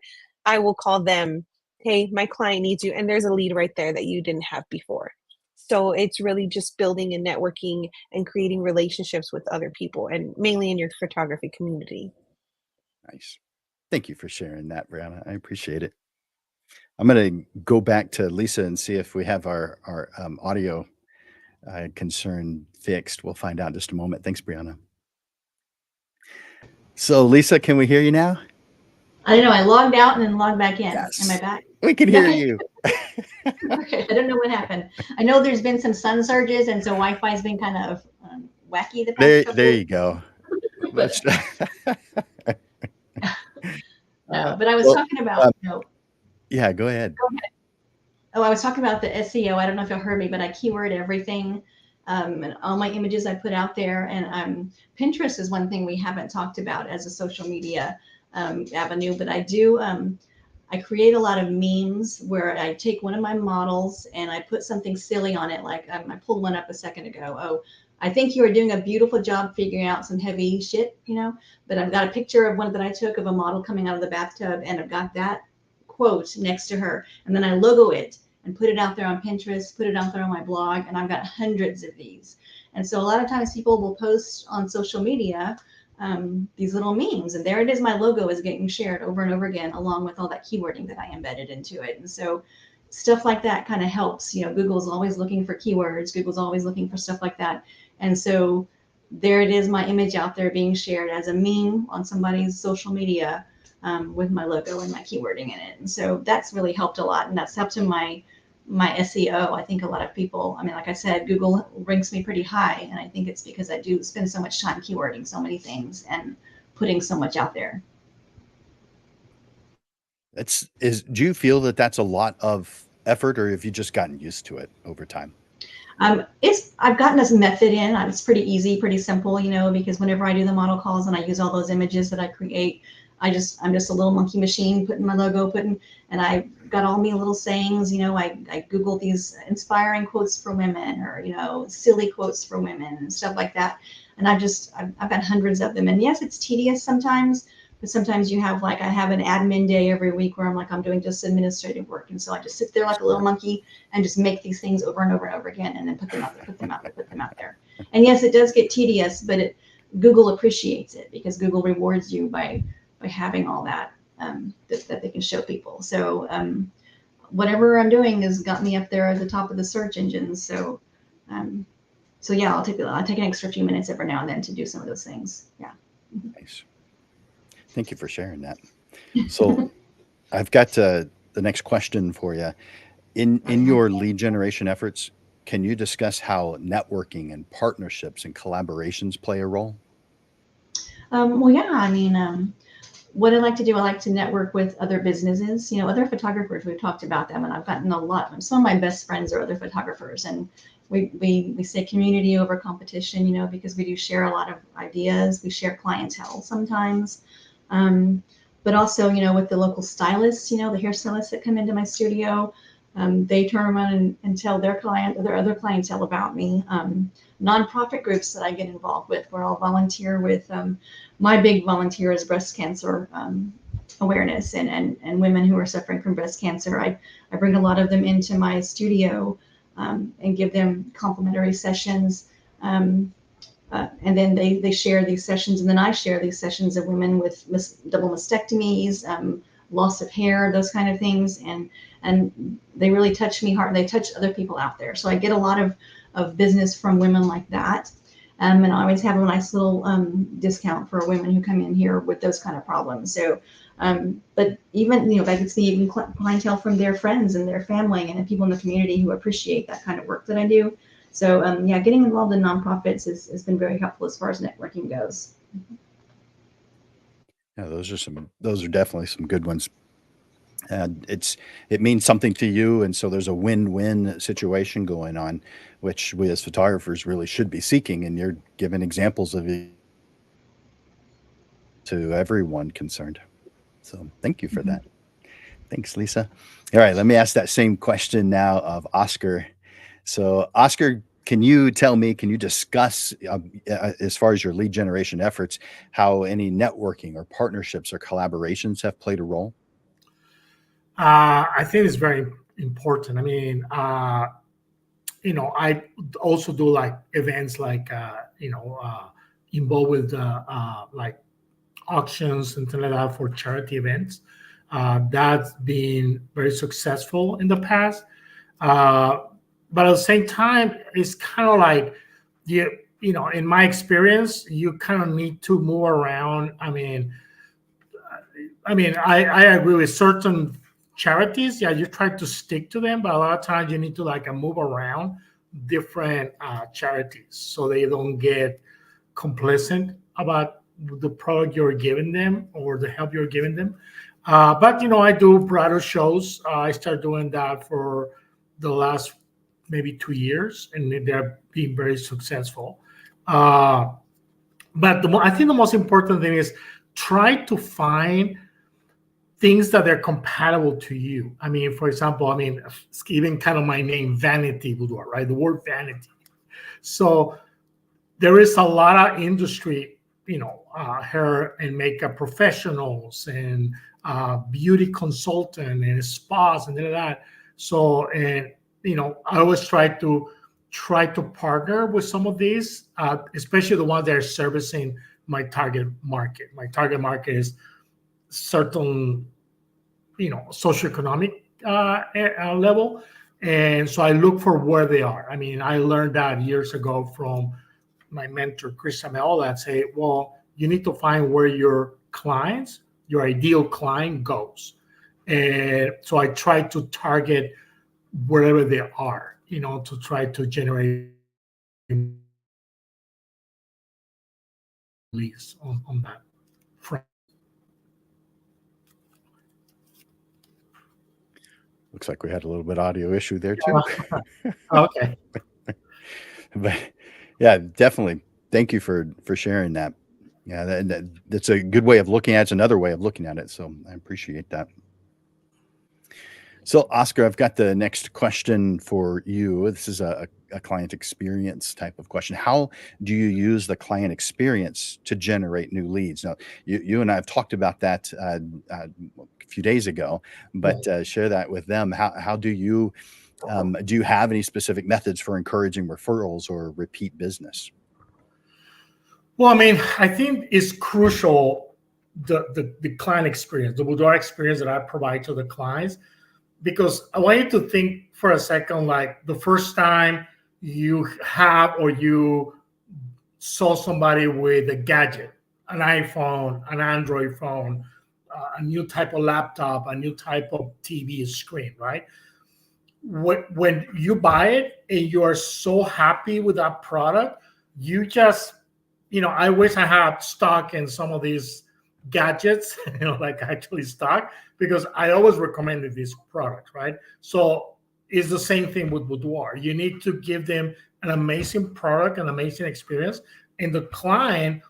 I will call them, hey, my client needs you. And there's a lead right there that you didn't have before. So it's really just building and networking and creating relationships with other people, and mainly in your photography community. Nice. Thank you for sharing that, Brianna. I appreciate it. I'm going to go back to Lisa and see if we have our audio concern fixed. We'll find out in just a moment. Thanks, Brianna. So, Lisa, can we hear you now? I don't know. I logged out and then logged back in. Am I Yes, back? we can hear Okay. you. Okay. I don't know what happened. I know there's been some sun surges, and so Wi-Fi's been kind of wacky the past couple There of you go. but, Uh, but I was well, talking about, yeah, go ahead. go ahead. Oh, I was talking about the SEO. I don't know if y'all heard me, but I keyword everything. And all my images I put out there. And Pinterest is one thing we haven't talked about as a social media avenue, but I do. I create a lot of memes where I take one of my models and I put something silly on it. Like I pulled one up a second ago. Oh, I think you are doing a beautiful job figuring out some heavy shit, but I've got a picture of one that I took of a model coming out of the bathtub, and I've got that quote next to her. And then I logo it and put it out there on Pinterest, put it out there on my blog, and I've got hundreds of these. And so a lot of times people will post on social media these little memes, and there it is. My logo is getting shared over and over again, along with all that keywording that I embedded into it. And so stuff like that kind of helps. Google's always looking for keywords. Google's always looking for stuff like that. And so there it is, my image out there being shared as a meme on somebody's social media with my logo and my keywording in it. And so that's really helped a lot, and that's helped in my SEO. I think a lot of people, like I said, Google ranks me pretty high, and I think it's because I do spend so much time keywording so many things and putting so much out there. Do you feel that that's a lot of effort, or have you just gotten used to it over time? I've gotten this method in. It's pretty easy, pretty simple, because whenever I do the model calls and I use all those images that I create, I'm just a little monkey machine putting my logo, and I got all me little sayings. I Google these inspiring quotes for women, or silly quotes for women and stuff like that. And I've got hundreds of them. And yes, it's tedious sometimes, But sometimes you have like, I have an admin day every week where I'm doing just administrative work. And so I just sit there like a little monkey and just make these things over and over and over again, and then put them out there, put them out there, put them out there. And yes, it does get tedious, but Google appreciates it because Google rewards you by having all that, that they can show people. So whatever I'm doing has got me up there at the top of the search engines. So yeah, I'll take an extra few minutes every now and then to do some of those things. Yeah. Nice. Thank you for sharing that. So I've got the next question for you. In your lead generation efforts, can you discuss how networking and partnerships and collaborations play a role? Well, yeah, I mean, what I like to do, I like to network with other businesses, other photographers. We've talked about them, and I've gotten a lot. Some of my best friends are other photographers, and we say community over competition, because we do share a lot of ideas. We share clientele sometimes, but also, with the local stylists, the hairstylists that come into my studio, they turn around and tell their other clientele about me. Nonprofit groups that I get involved with, where I'll volunteer with. My big volunteer is breast cancer awareness and women who are suffering from breast cancer. I bring a lot of them into my studio and give them complimentary sessions. And then they share these sessions, and then I share these sessions of women with double mastectomies, loss of hair, those kind of things. And they really touch me hard. They touch other people out there. So I get a lot of business from women like that. And I always have a nice little discount for women who come in here with those kind of problems. So, but even, I can see even clientele from their friends and their family and people in the community who appreciate that kind of work that I do. So, yeah, getting involved in nonprofits has been very helpful as far as networking goes. Yeah, those are definitely some good ones. And it means something to you, and so there's a win-win situation going on, which we as photographers really should be seeking, and you're giving examples of it to everyone concerned. So thank you for that. Thanks, Lisa. All right, let me ask that same question now of Oscar. So Oscar, can you discuss, as far as your lead generation efforts, how any networking or partnerships or collaborations have played a role? I think it's very important. I mean, I also do like events like, involved with like auctions and things like that for charity events. That's been very successful in the past. But at the same time, it's kind of like, in my experience, you kind of need to move around. I mean, I agree with certain charities. Yeah, you try to stick to them, but a lot of times you need to like move around different charities so they don't get complacent about the product you're giving them or the help you're giving them. But I do bridal shows. I started doing that for the last maybe 2 years, and they're being very successful. But I think the most important thing is try to find things that are compatible to you. I mean, for example, even kind of my name, Vanity Boudoir, right? The word vanity. So there is a lot of industry, hair and makeup professionals and beauty consultant and spas and that. So, and I always try to partner with some of these, especially the ones that are servicing my target market. My target market is certain, socioeconomic level. And so I look for where they are. I mean, I learned that years ago from my mentor, Chris Amel, that say, well, you need to find where your ideal client goes. And so I try to target wherever they are, to try to generate leads on that front. Looks like we had a little bit audio issue there too. Okay. But yeah, definitely. Thank you for sharing that. Yeah, that's a good way of looking at it. It's another way of looking at it. So I appreciate that. So, Oscar, I've got the next question for you. This is a client experience type of question. How do you use the client experience to generate new leads? Now, you and I have talked about that a few days ago, but share that with them. How do you have any specific methods for encouraging referrals or repeat business? Well, I mean, I think it's crucial the client experience, the boudoir experience that I provide to the clients, because I want you to think for a second, like the first time you have or you saw somebody with a gadget, an iPhone, an Android phone, a new type of laptop, a new type of TV screen, right? When you buy it and you are so happy with that product, you just, I wish I had stock in some of these gadgets, like actually stock, because I always recommended this product, right? So it's the same thing with boudoir. You need to give them an amazing product, an amazing experience, and the client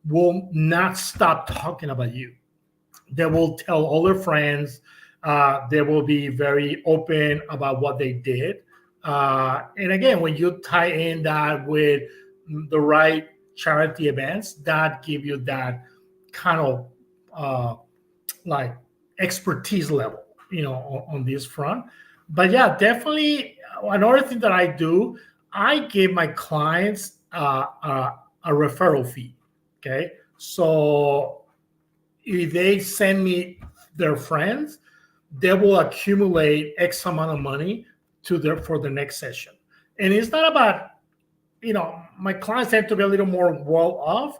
will not stop talking about you. They will tell all their friends. They will be very open about what they did. And again, when you tie in that with the right charity events, that give you that kind of like expertise level, on this front. But yeah, definitely another thing that I do, I give my clients a referral fee. Okay, so if they send me their friends, they will accumulate X amount of money for the next session. And it's not about, my clients tend to be a little more well off.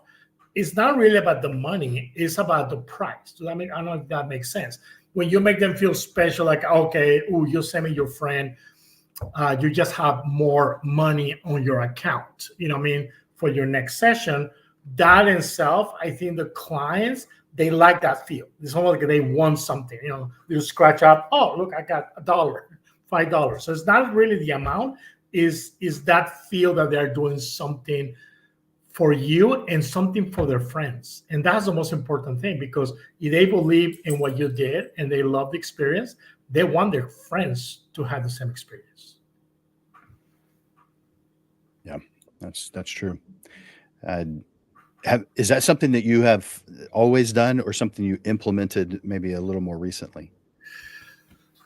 It's not really about the money. It's about the price. I don't know if that makes sense. When you make them feel special, like, okay, you send me your friend, you just have more money on your account, for your next session. That in itself, I think the clients, they like that feel. It's almost like they want something, you scratch up, oh, look, I got $1, $5. So it's not really the amount, is that feel that they're doing something for you and something for their friends. And that's the most important thing, because if they believe in what you did and they love the experience, they want their friends to have the same experience. Yeah, that's true. Is that something that you have always done, or something you implemented maybe a little more recently?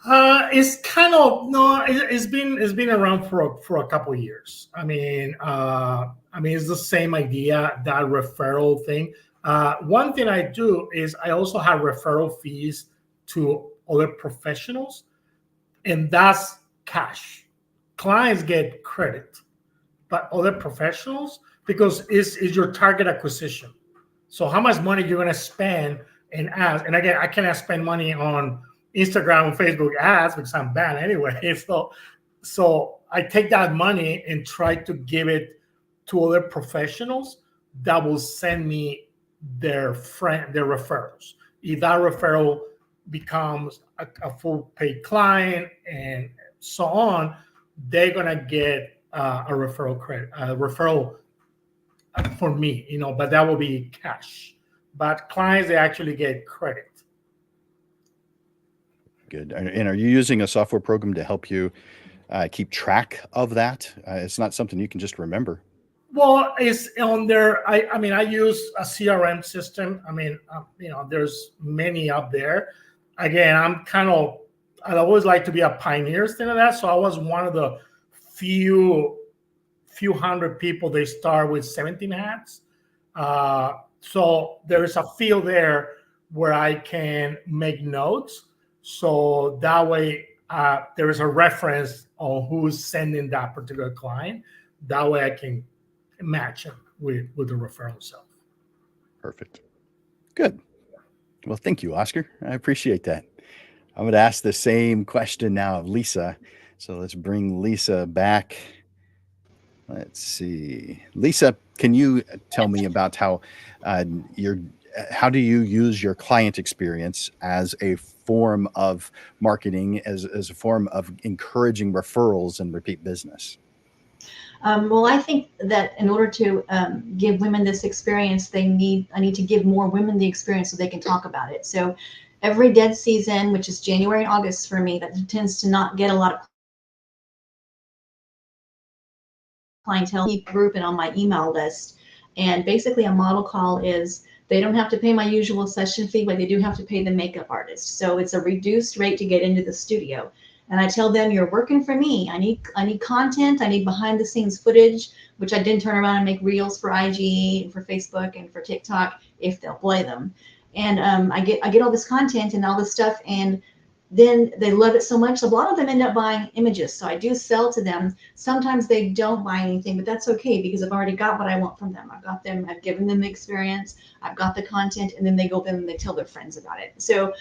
It's kind of no. It's been around for a couple of years. I mean, it's the same idea, that referral thing. One thing I do is I also have referral fees to other professionals, and that's cash. Clients get credit, but other professionals, because it's your target acquisition. So how much money you're going to spend in ads? And again, I cannot spend money on Instagram and Facebook ads because I'm banned anyway. So I take that money and try to give it to other professionals that will send me their referrals. If that referral becomes a full paid client and so on, they're gonna get a referral credit, a referral for me, but that will be cash. But clients, they actually get credit. Good. And are you using a software program to help you keep track of that? It's not something you can just remember. Well, it's on there. I use a CRM system. There's many up there. Again, I'd always like to be a pioneer instead of that. So I was one of the few hundred people. They start with 17 hats. So there is a field there where I can make notes. So that way there is a reference on who's sending that particular client. That way I can match it with the referral itself. Perfect. Good. Well, thank you, Oscar. I appreciate that. I'm going to ask the same question now of Lisa. So let's bring Lisa back. Let's see. Lisa, can you tell me about how do you use your client experience as a form of marketing, as a form of encouraging referrals and repeat business? Well, I think that in order to give women this experience, I need to give more women the experience so they can talk about it. So every dead season, which is January and August for me, that tends to not get a lot of clientele group and on my email list. And basically a model call is, they don't have to pay my usual session fee, but they do have to pay the makeup artist. So it's a reduced rate to get into the studio. And I tell them, you're working for me. I need content. I need behind the scenes footage, which I did turn around and make reels for IG and for Facebook and for TikTok if they'll play them. And I get all this content and all this stuff, and then they love it so much. A lot of them end up buying images. So I do sell to them. Sometimes they don't buy anything, but that's okay because I've already got what I want from them. I've given them the experience, I've got the content, and then they go then and they tell their friends about it. So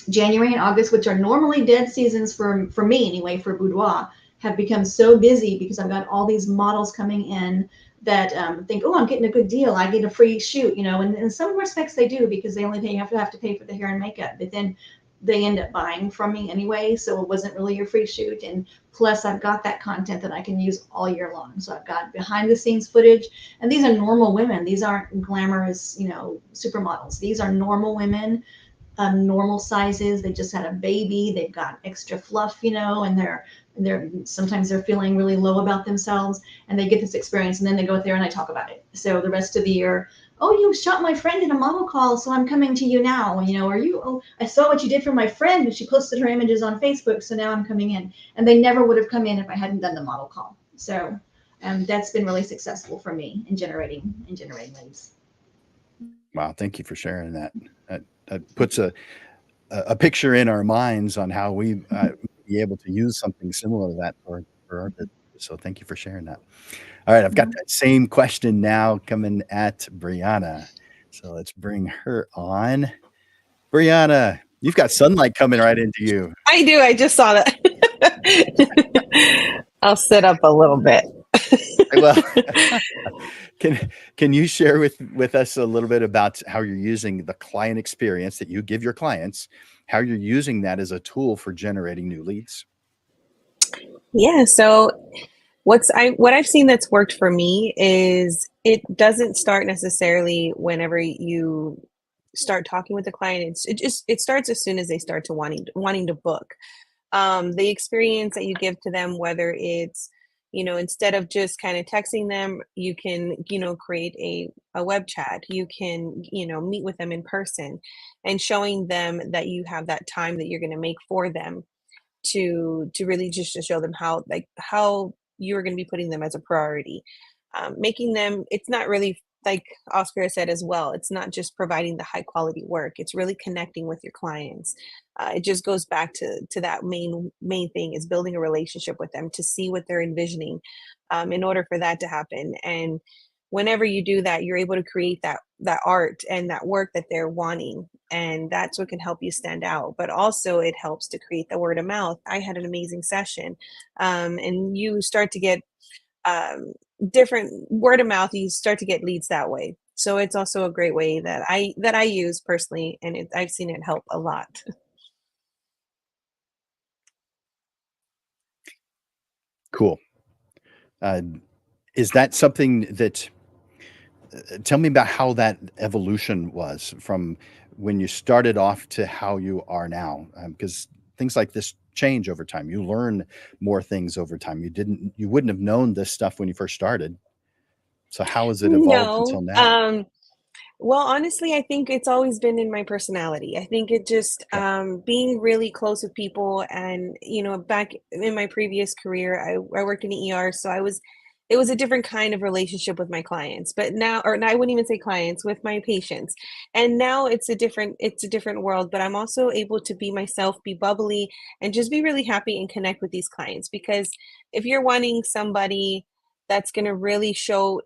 January and August, which are normally dead seasons for me anyway, for boudoir, have become so busy because I've got all these models coming in that think, oh, I'm getting a good deal. I get a free shoot, and in some respects they do, because they only have to pay for the hair and makeup. But then they end up buying from me anyway, so it wasn't really a free shoot. And plus I've got that content that I can use all year long. So I've got behind the scenes footage, and these are normal women. These aren't glamorous, supermodels. These are normal women, normal sizes. They just had a baby. They've got extra fluff, and they're sometimes they're feeling really low about themselves, and they get this experience, and then they go out there and I talk about it. So the rest of the year, oh, you shot my friend in a model call, so I'm coming to you now. I saw what you did for my friend, and she posted her images on Facebook, so now I'm coming in. And they never would have come in if I hadn't done the model call. So that's been really successful for me in generating leads. Wow, thank you for sharing that. That puts a picture in our minds on how we be able to use something similar to that for our business. So thank you for sharing that. All right, I've got that same question now coming at Brianna. So let's bring her on. Brianna, you've got sunlight coming right into you. I do. I just saw that. I'll sit up a little bit. Well, can you share with us a little bit about how you're using the client experience that you give your clients, how you're using that as a tool for generating new leads? Yeah. So what I've seen that's worked for me is it doesn't start necessarily whenever you start talking with the client. It starts as soon as they start to wanting to book. The experience that you give to them, whether it's, instead of just kind of texting them, you can, create a web chat. You can, meet with them in person, and showing them that you have that time that you're going to make for them to really just to show them how you're going to be putting them as a priority. Making them, it's not really, like Oscar said as well, it's not just providing the high quality work, it's really connecting with your clients. It just goes back to that main thing, is building a relationship with them to see what they're envisioning, in order for that to happen. And whenever you do that, you're able to create that art and that work that they're wanting, and that's what can help you stand out. But also it helps to create the word of mouth. I had an amazing session, and you start to get different word of mouth. You start to get leads that way. So it's also a great way that I use personally, and I've seen it help a lot. Cool. Is that something that, tell me about how that evolution was from when you started off to how you are now, because things like this change over time. You learn more things over time. You wouldn't have known this stuff when you first started. So how has it evolved until now? Well, honestly, I think it's always been in my personality. I think it just, being really close with people, and, back in my previous career, I worked in the ER, so it was a different kind of relationship with my clients. But now, or I wouldn't even say clients, with my patients. And now it's a different world, but I'm also able to be myself, be bubbly, and just be really happy and connect with these clients. Because if you're wanting somebody that's going to really show,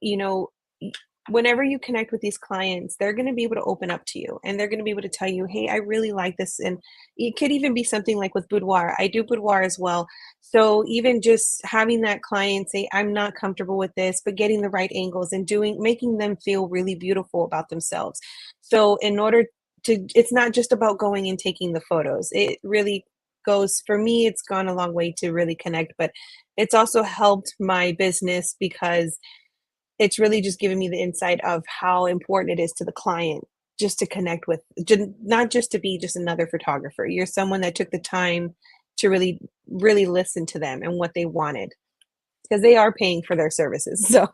whenever you connect with these clients, they're going to be able to open up to you, and they're going to be able to tell you, hey, I really like this. And it could even be something like with boudoir. I do boudoir as well. So even just having that client say, I'm not comfortable with this, but getting the right angles and making them feel really beautiful about themselves. So in order to, it's not just about going and taking the photos. It really goes, for me, it's gone a long way to really connect, but it's also helped my business, because it's really just given me the insight of how important it is to the client just to connect with, not just to be just another photographer. You're someone that took the time to really, really listen to them and what they wanted, because they are paying for their services. So,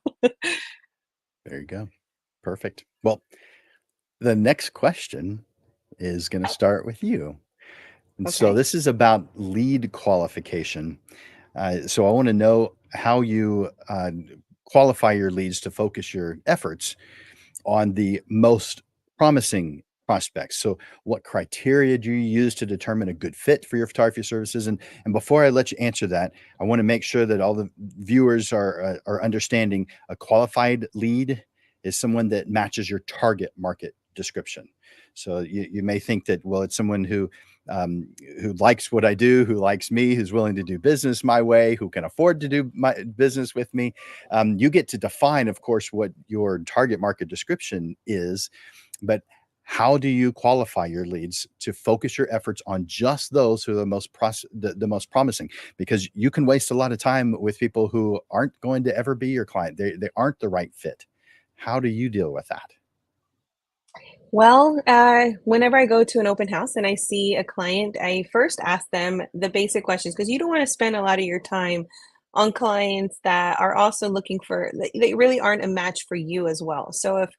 There you go. Perfect. Well, the next question is going to start with you. And so okay. this is about lead qualification. So I want to know how you qualify your leads to focus your efforts on the most promising prospects. So what criteria do you use to determine a good fit for your photography services? And before I let you answer that, I want to make sure that all the viewers are understanding a qualified lead is someone that matches your target market description. So you may think that, well, it's someone who likes what I do, who likes me, who's willing to do business my way, who can afford to do my business with me. You get to define, of course, what your target market description is, but how do you qualify your leads to focus your efforts on just those who are the most promising? Because you can waste a lot of time with people who aren't going to ever be your client. They aren't the right fit. How do you deal with that? Well, whenever I go to an open house and I see a client, I first ask them the basic questions, because you don't want to spend a lot of your time on clients that are also looking for, they really aren't a match for you as well. So if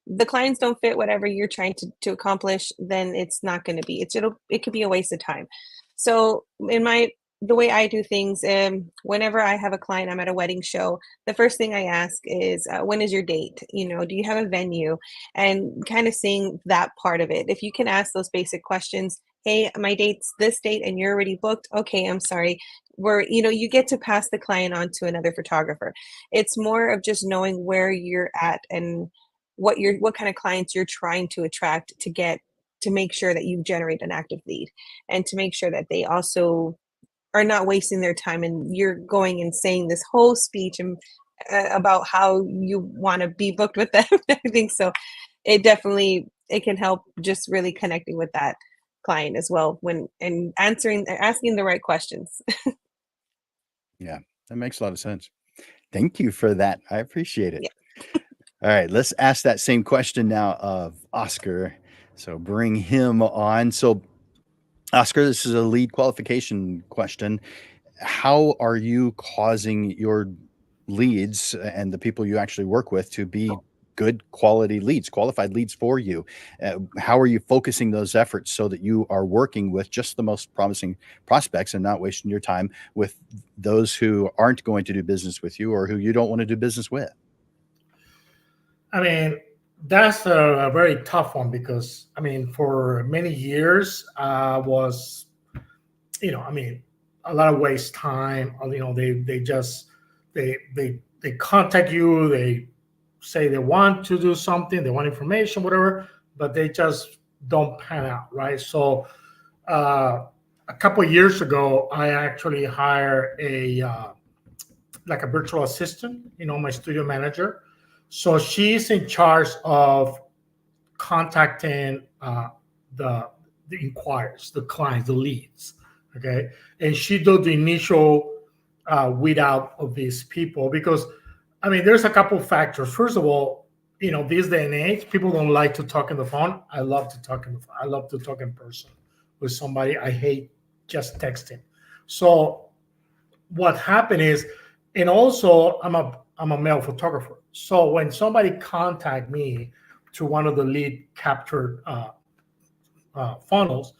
the clients don't fit whatever you're trying to accomplish, then it's not going to be, it could be a waste of time. So the way I do things, whenever I have a client, I'm at a wedding show, the first thing I ask is, when is your date? Do you have a venue? And kind of seeing that part of it. If you can ask those basic questions, hey, my date's this date and you're already booked. Okay, I'm sorry. You get to pass the client on to another photographer. It's more of just knowing where you're at and what kind of clients you're trying to attract to make sure that you generate an active lead, and to make sure that they also are not wasting their time and you're going and saying this whole speech and about how you want to be booked with them and everything. So it can help just really connecting with that client as well, and asking the right questions. Yeah, that makes a lot of sense. Thank you for that. I appreciate it. Yeah. All right, let's ask that same question now of Oscar. So bring him on. So, Oscar, this is a lead qualification question. How are you causing your leads and the people you actually work with to be good quality leads, qualified leads for you? How are you focusing those efforts so that you are working with just the most promising prospects and not wasting your time with those who aren't going to do business with you or who you don't want to do business with? I mean, that's a very tough one because, I mean, for many years, was, a lot of waste time. They contact you, they say they want to do something, they want information, whatever, but they just don't pan out, right? So a couple of years ago, I actually hired like a virtual assistant, my studio manager. So she's in charge of contacting the inquirers, the clients, the leads. Okay, and she do the initial weed out of these people because, I mean, there's a couple of factors. First of all, this day and age, people don't like to talk on the phone. I love to talk on the phone. I love to talk in person with somebody. I hate just texting. So what happened is, and also I'm a male photographer. So when somebody contact me to one of the lead captured funnels,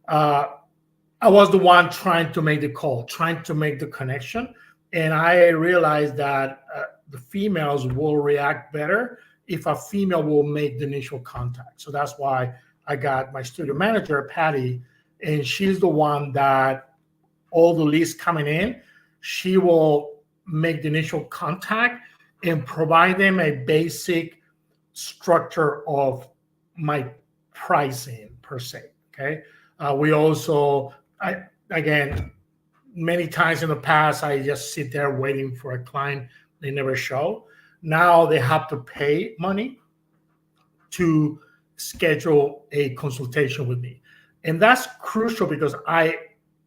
I was the one trying to make the call, trying to make the connection. And I realized that the females will react better if a female will make the initial contact. So that's why I got my studio manager, Patty, and she's the one that all the leads coming in, she will make the initial contact and provide them a basic structure of my pricing per se. Okay. We also, again, many times in the past, I just sit there waiting for a client. They never show. Now they have to pay money to schedule a consultation with me. And that's crucial because I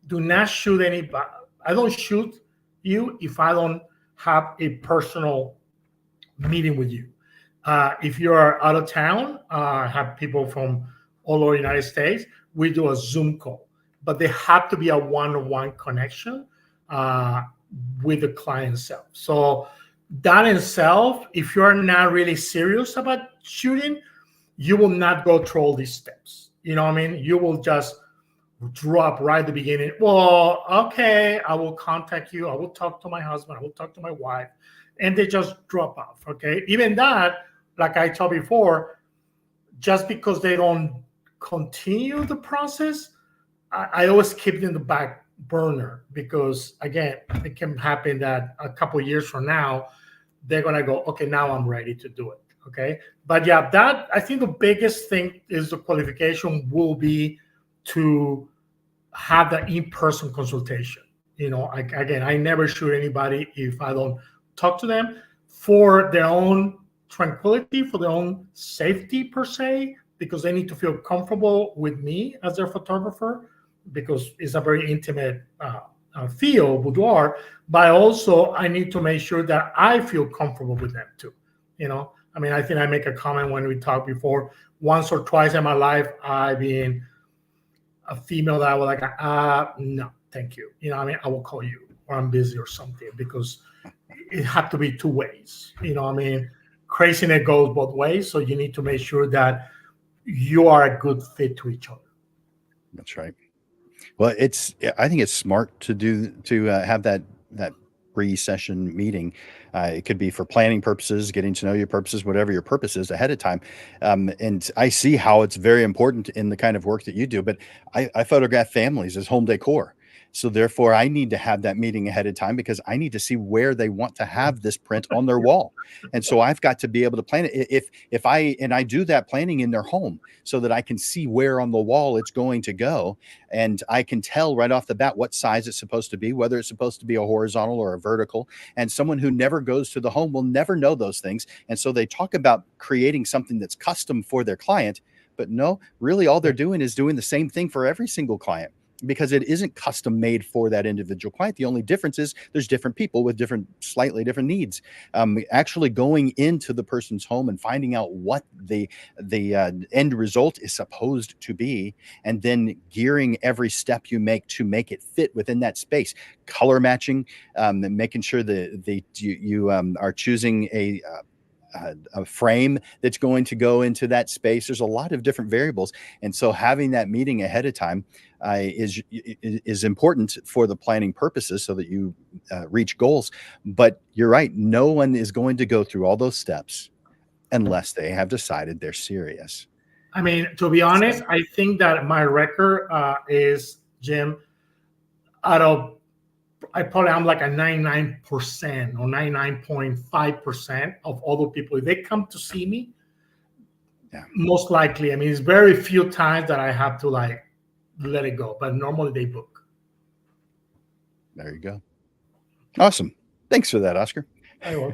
do not shoot anybody. I don't shoot you if I don't have a personal meeting with you. If you're out of town, have people from all over the United States, we do a Zoom call, but they have to be a one-on-one connection with the client itself. So that in itself, if you're not really serious about shooting, you will not go through all these steps. You know what I mean? You will just drop right at the beginning. Well, okay, I will contact you. I will talk to my husband. I will talk to my wife. And they just drop off, okay? Even that, like I told before, just because they don't continue the process, I always keep it in the back burner because, again, it can happen that a couple of years from now, they're going to go, okay, now I'm ready to do it, okay? But yeah, that, I think the biggest thing is the qualification will be to have the in-person consultation. You know, again, I never shoot anybody if I don't talk to them for their own tranquility, for their own safety per se, because they need to feel comfortable with me as their photographer, because it's a very intimate feel, boudoir. But also I need to make sure that I feel comfortable with them too. You know, I mean, I think I make a comment when we talked before, once or twice in my life, I've been a female that I was like, no, thank you. You know, I mean, I will call you or I'm busy or something, because it had to be two ways. You know, I mean, craziness goes both ways. So you need to make sure that you are a good fit to each other. That's right. Well, I think it's smart to have that pre-session meeting. It could be for planning purposes, getting to know your purposes, whatever your purpose is ahead of time. And I see how it's very important in the kind of work that you do, but I photograph families as home decor. So therefore I need to have that meeting ahead of time because I need to see where they want to have this print on their wall. And so I've got to be able to plan it. If I do that planning in their home so that I can see where on the wall it's going to go. And I can tell right off the bat what size it's supposed to be, whether it's supposed to be a horizontal or a vertical. And someone who never goes to the home will never know those things. And so they talk about creating something that's custom for their client, but no, really all they're doing is doing the same thing for every single client, because it isn't custom made for that individual client. The only difference is there's different people with slightly different needs. Actually going into the person's home and finding out what the end result is supposed to be, and then gearing every step you make to make it fit within that space. Color matching, and making sure that you are choosing a frame that's going to go into that space. There's a lot of different variables. And so having that meeting ahead of time is important for the planning purposes so that you reach goals. But you're right. No one is going to go through all those steps unless they have decided they're serious. I mean, to be honest, I think that my record is, Jim, I'm like a 99% or 99.5% of other people. If they come to see me, most likely, I mean, it's very few times that I have to like let it go, but normally they book. There you go. Awesome. Thanks for that, Oscar. I will.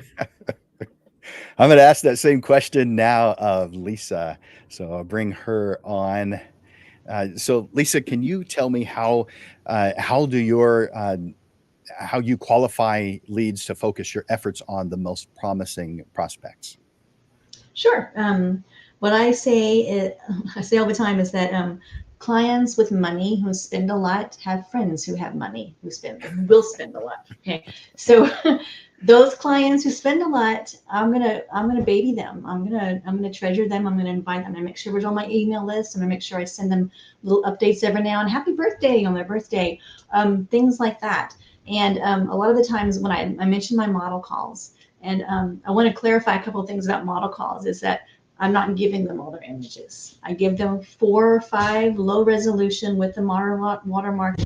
I'm going to ask that same question now of Lisa. So I'll bring her on. So Lisa, can you tell me how you qualify leads to focus your efforts on the most promising prospects? Sure. What I say all the time is that clients with money who spend a lot have friends who have money who will spend a lot. Okay, so those clients who spend a lot, I'm gonna baby them. I'm gonna treasure them. I'm gonna invite them. I'm gonna make sure we're on my email list. I'm gonna make sure I send them little updates every now and happy birthday on their birthday, things like that. And a lot of the times when I mention my model calls, and I want to clarify a couple of things about model calls, is that I'm not giving them all their images. I give them 4 or 5 low resolution with the watermark,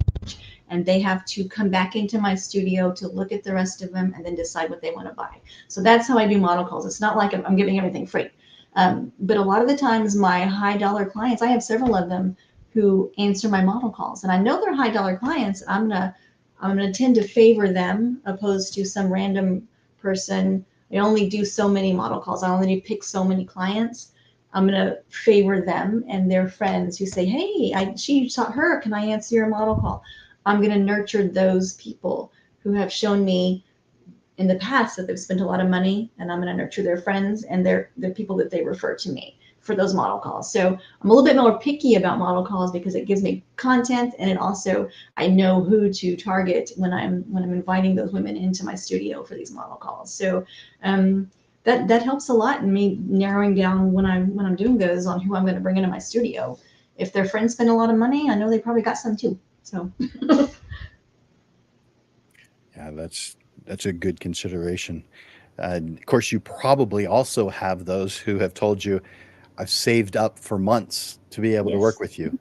and they have to come back into my studio to look at the rest of them and then decide what they want to buy. So that's how I do model calls. It's not like I'm giving everything free. But a lot of the times my high dollar clients, I have several of them who answer my model calls, and I know they're high dollar clients. I'm gonna tend to favor them opposed to some random person. I only do so many model calls. I only pick so many clients. I'm gonna favor them and their friends who say, "Hey, she saw her. Can I answer your model call?" I'm gonna nurture those people who have shown me in the past that they've spent a lot of money, and I'm going to nurture their friends and their people that they refer to me for those model calls. So I'm a little bit more picky about model calls because it gives me content, and it also, I know who to target when I'm inviting those women into my studio for these model calls. So that helps a lot in me narrowing down when I'm doing those on who I'm going to bring into my studio. If their friends spend a lot of money, I know they probably got some too. So Yeah, that's a good consideration. Of course, you probably also have those who have told you, "I've saved up for months to be able to work yes, with you."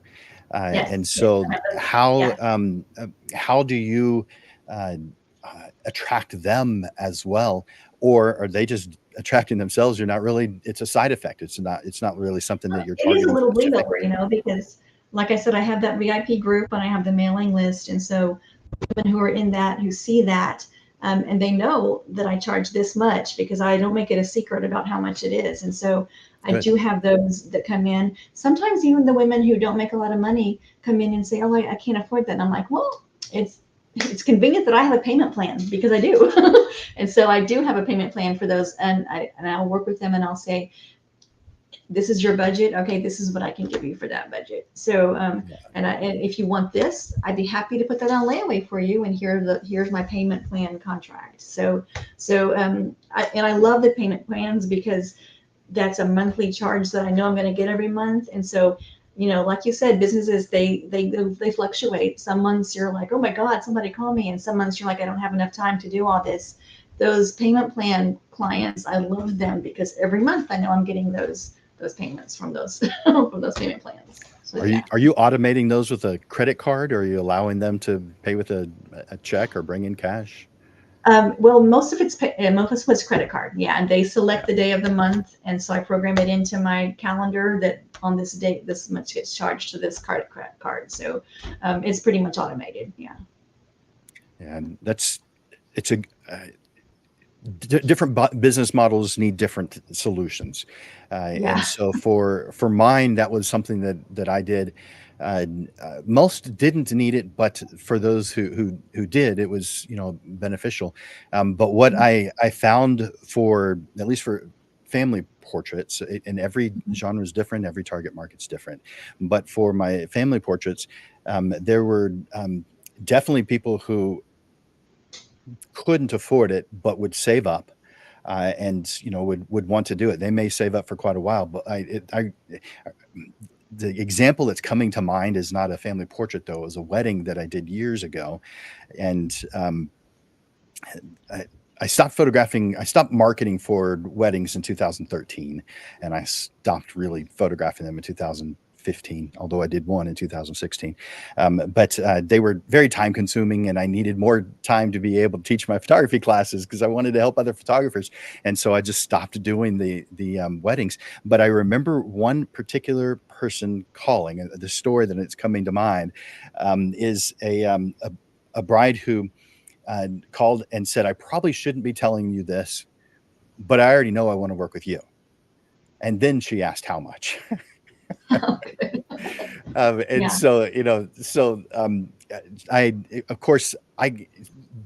And yes, so, I have those. Yeah. how do you attract them as well, or are they just attracting themselves? You're not really. It's a side effect. It's not really something that you're It is a targeting little bleed over, specifically. because like I said, I have that VIP group and I have the mailing list. And so women who are in that, who see that, and they know that I charge this much because I don't make it a secret about how much it is. And so I Good. do have those that come in. Sometimes even the women who don't make a lot of money come in and say, "Oh, I can't afford that." And I'm like, well, it's convenient that I have a payment plan because I do. And so I do have a payment plan for those, and I'll work with them and I'll say, this is your budget. Okay, this is what I can give you for that budget. So, Yeah. and if you want this, I'd be happy to put that on layaway for you. And here's my payment plan contract. I love the payment plans because that's a monthly charge that I know I'm going to get every month. And so, like you said, businesses, they fluctuate. Some months you're like, oh my God, somebody call me. And some months you're like, I don't have enough time to do all this. Those payment plan clients, I love them because every month I know I'm getting those payments from those from those payment plans. So Are you yeah. are you automating those with a credit card, or are you allowing them to pay with a check or bring in cash? Well, most of it's credit card, yeah, and they Yeah. select the day of the month, and so I program it into my calendar that on this date this much gets charged to this credit card. So it's pretty much automated, yeah. And it's a different business models need different solutions, and Yeah. so for mine, that was something that I did. Most didn't need it, but for those who did, it was beneficial. But what I found, for at least for family portraits, and every genre is different, every target market's different. But for my family portraits, there were definitely people who couldn't afford it, but would save up, and would want to do it. They may save up for quite a while, but the example that's coming to mind is not a family portrait, though. It was a wedding that I did years ago, and I, I stopped photographing. I stopped marketing for weddings in 2013, and I stopped really photographing them in 2015. Although I did one in 2016, but they were very time consuming, and I needed more time to be able to teach my photography classes because I wanted to help other photographers. And so I just stopped doing the weddings. But I remember one particular person calling. The story that it's coming to mind is a bride who called and said, "I probably shouldn't be telling you this, but I already know I want to work with you." And then she asked how much. Okay. And Yeah. so, I, of course, I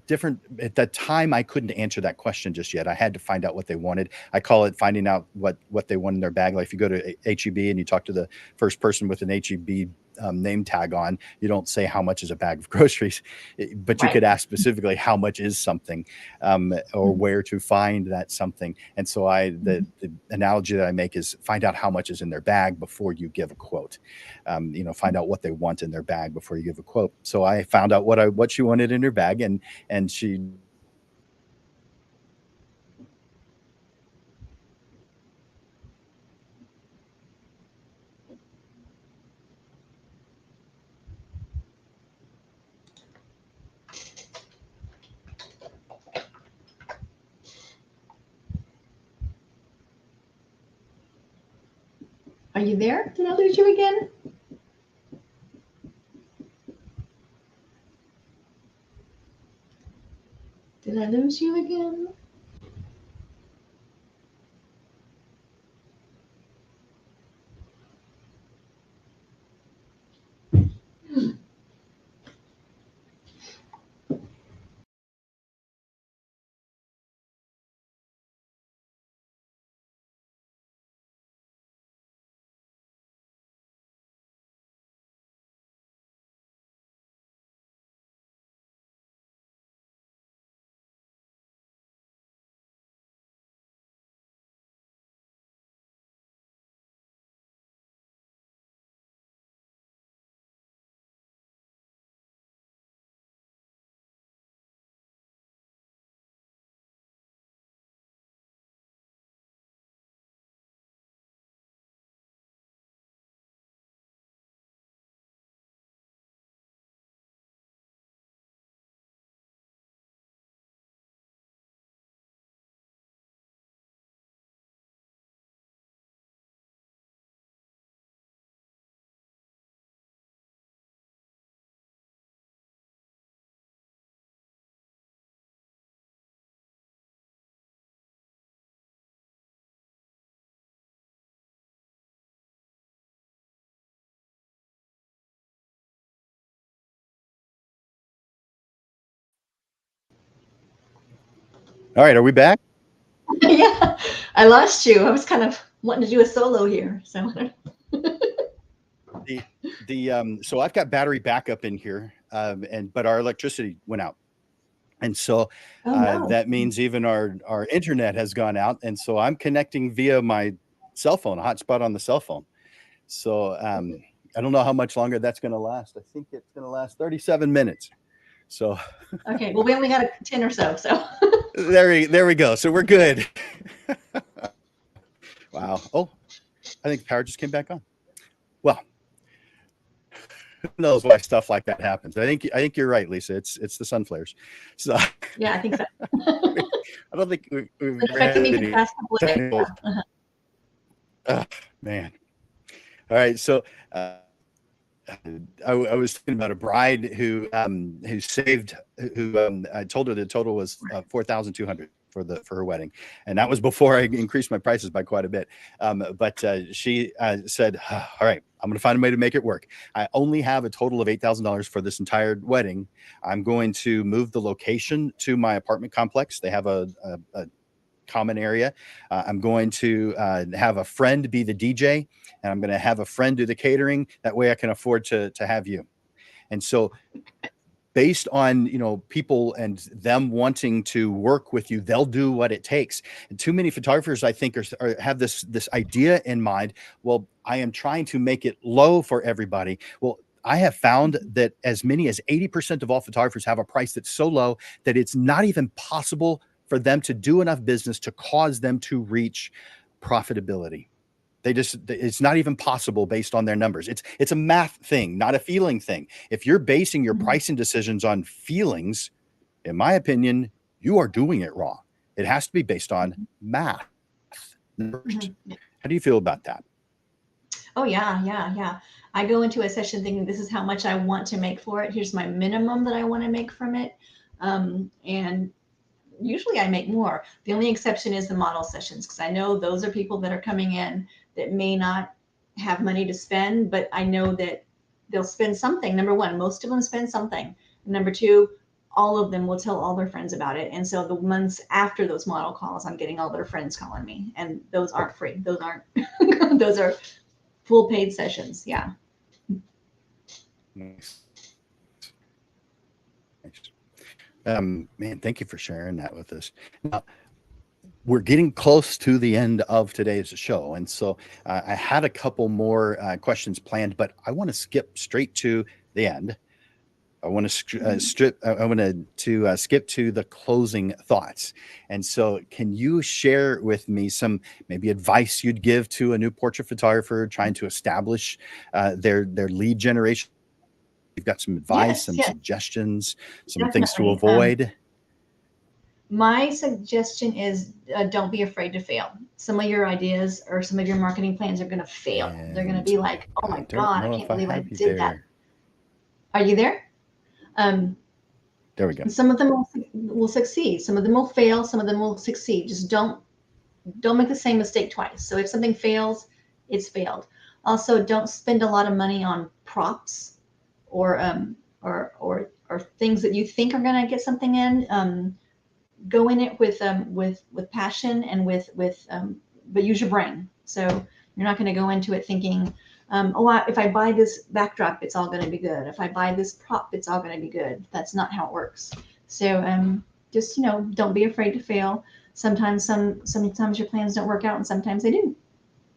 different at that time, I couldn't answer that question just yet. I had to find out what they wanted. I call it finding out what they want in their bag. Like if you go to HEB and you talk to the first person with an HEB name tag on, you don't say how much is a bag of groceries, but you Right. could ask specifically how much is something, or Mhm. where to find that something. And so the analogy that I make is find out how much is in their bag before you give a quote. Find out what they want in their bag before you give a quote. So I found out what she wanted in her bag, and she Are you there? Did I lose you again? Did I lose you again? All right, are we back? Yeah, I lost you. I was kind of wanting to do a solo here. So So I've got battery backup in here, but our electricity went out. And so oh no. that means even our internet has gone out. And so I'm connecting via my cell phone, a hotspot on the cell phone. So I don't know how much longer that's going to last. I think it's going to last 37 minutes. So Okay, well, we only got 10 or so. So there we go. So we're good. Wow. Oh, I think power just came back on. Well, who knows why stuff like that happens? I think you're right, Lisa. It's the sun flares. So yeah, I think so. I don't think we've It's affecting me the past couple of days. technical. Man. All right. So I was thinking about a bride who saved, I told her the total was $4,200 for her wedding, and that was before I increased my prices by quite a bit. But she said, "All right, I'm going to find a way to make it work. I only have a total of $8,000 for this entire wedding. I'm going to move the location to my apartment complex. They have a common area. I'm going to have a friend be the DJ, and I'm going to have a friend do the catering. That way I can afford to have you." And so based on, people and them wanting to work with you, they'll do what it takes. And too many photographers, I think, have this idea in mind. Well, I am trying to make it low for everybody. Well, I have found that as many as 80% of all photographers have a price that's so low that it's not even possible for them to do enough business to cause them to reach profitability. It's not even possible based on their numbers. It's a math thing, not a feeling thing. If you're basing your pricing decisions on feelings, in my opinion, you are doing it wrong. It has to be based on math. How do you feel about that? Oh yeah. I go into a session thinking this is how much I want to make for it. Here's my minimum that I want to make from it. And usually I make more. The only exception is the model sessions, because I know those are people that are coming in that may not have money to spend, but I know that they'll spend something. Number one, most of them spend something. And number two, all of them will tell all their friends about it. And so the months after those model calls, I'm getting all their friends calling me, and those aren't free. Those aren't, those are full paid sessions. Yeah. Nice. Man, thank you for sharing that with us. Now, we're getting close to the end of today's show, and so I had a couple more questions planned, but I want to skip straight to the end. I want to skip to the closing thoughts. And so, can you share with me some maybe advice you'd give to a new portrait photographer trying to establish their lead generation? You've got some advice, some suggestions, some things to avoid. My suggestion is don't be afraid to fail. Some of your ideas or some of your marketing plans are going to fail. And they're going to be like, oh my God, I can't believe I did that. Are you there? There we go. Some of them will succeed. Some of them will fail. Some of them will succeed. Just don't make the same mistake twice. So if something fails, it's failed. Also, don't spend a lot of money on props or things that you think are going to get something in. Go in it with passion and but use your brain. So you're not going to go into it thinking, if I buy this backdrop, it's all going to be good. If I buy this prop, it's all going to be good. That's not how it works. So just don't be afraid to fail. Sometimes your plans don't work out, and sometimes they do.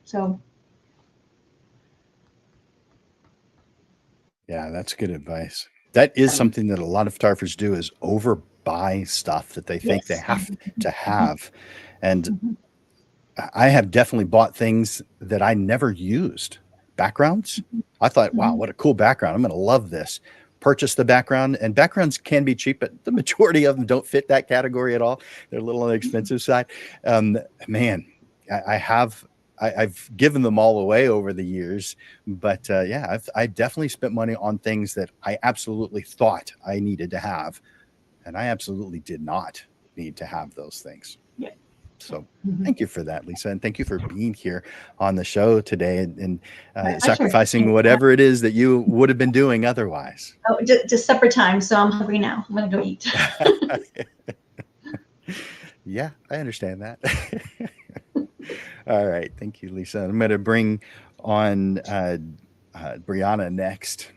So. Yeah, that's good advice. That is something that a lot of photographers do, is overbuy stuff that they think they have to have. And I have definitely bought things that I never used. Backgrounds. I thought, wow, what a cool background. I'm going to love this. Purchase the background, and backgrounds can be cheap, but the majority of them don't fit that category at all. They're a little on the expensive side. Man, I've given them all away over the years, but I definitely spent money on things that I absolutely thought I needed to have, and I absolutely did not need to have those things. Yeah. So thank you for that, Lisa, and thank you for being here on the show today and sacrificing whatever it is that you would have been doing otherwise. Oh, just supper time, so I'm hungry now. I'm gonna go eat. Yeah, I understand that. All right. Thank you, Lisa. I'm going to bring on Brianna next.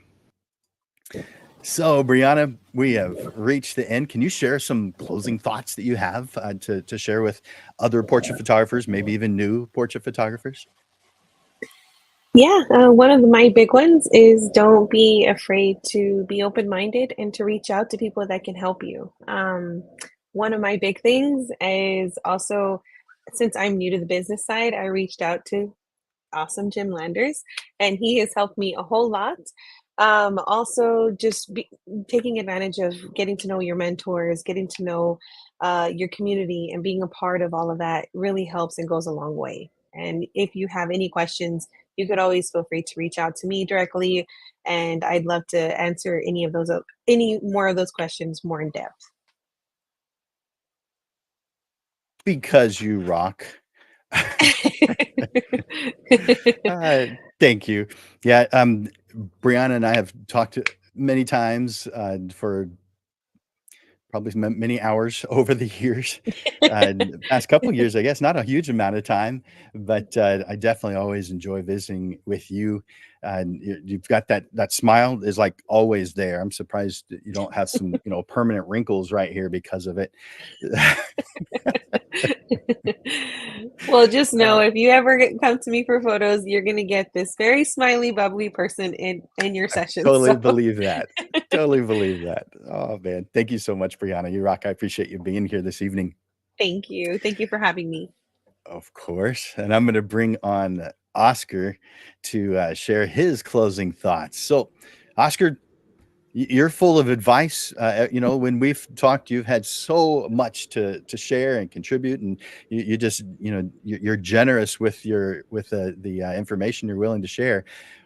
So, Brianna, we have reached the end. Can you share some closing thoughts that you have to share with other portrait photographers, maybe even new portrait photographers? Yeah, one of my big ones is don't be afraid to be open-minded and to reach out to people that can help you. One of my big things is also, since I'm new to the business side, I reached out to awesome Jim Landers, and he has helped me a whole lot. Also, taking advantage of getting to know your mentors, getting to know your community, and being a part of all of that really helps and goes a long way. And if you have any questions, you could always feel free to reach out to me directly, and I'd love to answer any more of those questions more in depth. Because you rock. Thank you. Yeah, Brianna and I have talked many times for probably many hours over the years. The past couple of years, I guess, not a huge amount of time, but I definitely always enjoy visiting with you. You've got that smile is like always there. I'm surprised that you don't have some permanent wrinkles right here because of it. Well, just know if you ever come to me for photos, you're gonna get this very smiley, bubbly person in your session. Totally believe that. Totally believe that. Oh man, thank you so much, Brianna. You rock. I appreciate you being here this evening. Thank you. Thank you for having me. Of course. And I'm going to bring on Oscar to share his closing thoughts. So, Oscar, you're full of advice. When we've talked, you've had so much to share and contribute, and you just, you're generous with the information you're willing to share.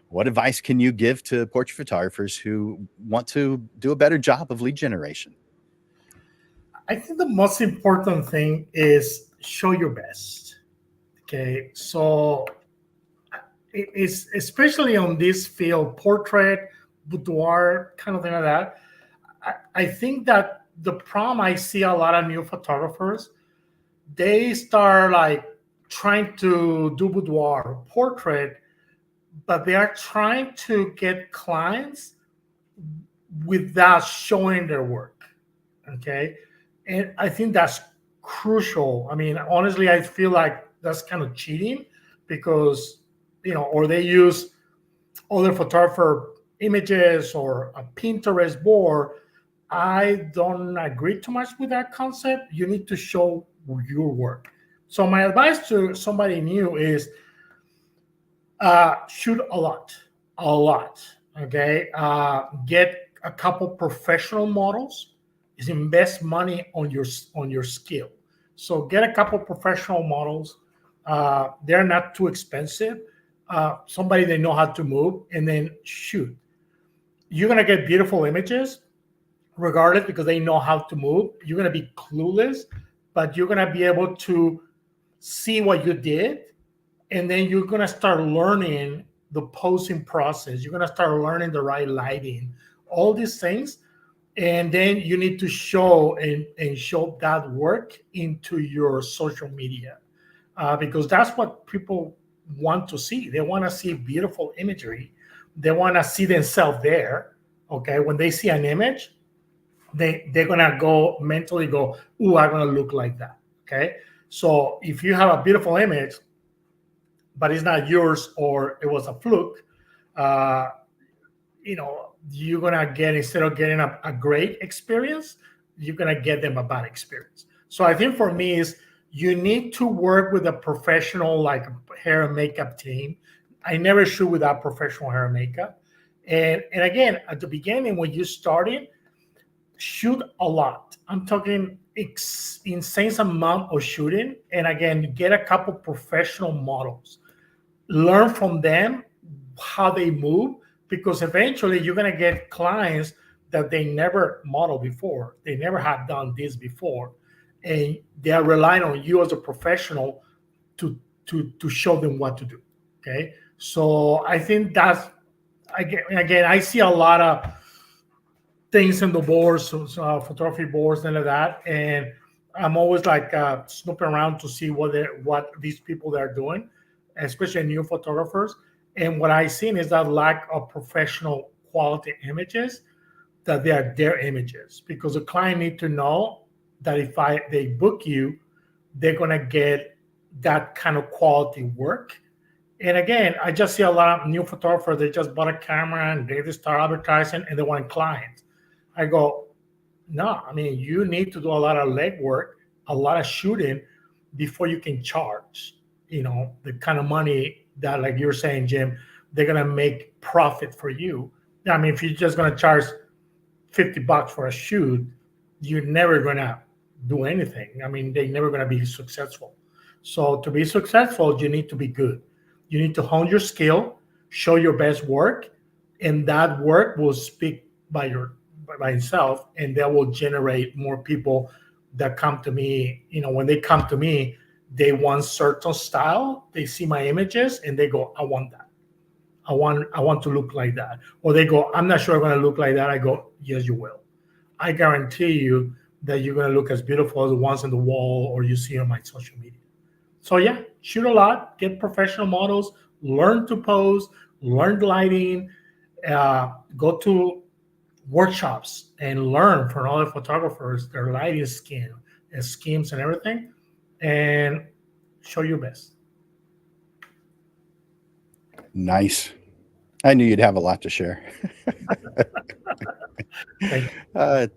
What advice can you give to portrait photographers who want to do a better job of lead generation? I think the most important thing is show your best. Okay, so it is especially on this field, portrait, boudoir, kind of thing like that. I think that the problem I see a lot of new photographers, they start like trying to do boudoir, portrait, but they are trying to get clients without showing their work. Okay, and I think that's crucial. I mean, honestly, I feel like that's kind of cheating because or they use other photographer images or a Pinterest board. I don't agree too much with that concept. You need to show your work. So my advice to somebody new is shoot a lot. Okay, get a couple professional models. Is invest money on your skill. So get a couple professional models. They're not too expensive. Somebody they know how to move, and then shoot. You're gonna get beautiful images, regardless, because they know how to move. You're gonna be clueless, but you're gonna be able to see what you did, and then you're gonna start learning the posing process. You're gonna start learning the right lighting, all these things, and then you need to show and show that work into your social media, because that's what people want to see. They want to see beautiful imagery. They want to see themselves there. Okay, when they see an image, they're gonna go mentally go, "Ooh, I'm gonna look like that." Okay, so if you have a beautiful image, but it's not yours or it was a fluke, you're gonna get, instead of getting a great experience, you're gonna get them a bad experience. So I think for me is you need to work with a professional like hair and makeup team. I never shoot without professional hair and makeup. And again, at the beginning when you started, shoot a lot. I'm talking insane amount of shooting. And again, get a couple professional models. Learn from them how they move, because eventually you're going to get clients that they never modeled before. They never had done this before. And they are relying on you as a professional to show them what to do. Okay. So I think that's, again, I see a lot of things in the boards, photography boards, and all that. And I'm always like snooping around to see what these people are doing, especially new photographers. And what I've seen is that lack of professional quality images, that they are their images, because the client need to know that if they book you, they're gonna get that kind of quality work. And again, I just see a lot of new photographers. They just bought a camera and they just start advertising and they want clients. I go, no, I mean, you need to do a lot of legwork, a lot of shooting before you can charge, the kind of money that, like you're saying, Jim, they're going to make profit for you. I mean, if you're just going to charge $50 for a shoot, you're never going to do anything. I mean, they're never going to be successful. So to be successful, you need to be good. You need to hone your skill, show your best work, and that work will speak by itself, and that will generate more people that come to me. When they come to me, they want certain style. They see my images and they go, I want that. I want to look like that. Or they go, I'm not sure I'm going to look like that. I go, yes, you will. I guarantee you that you're going to look as beautiful as the ones on the wall or you see on my social media. So yeah, shoot a lot, get professional models, learn to pose, learn lighting, go to workshops and learn from other photographers their lighting schemes and everything, and show your best. Nice. I knew you'd have a lot to share.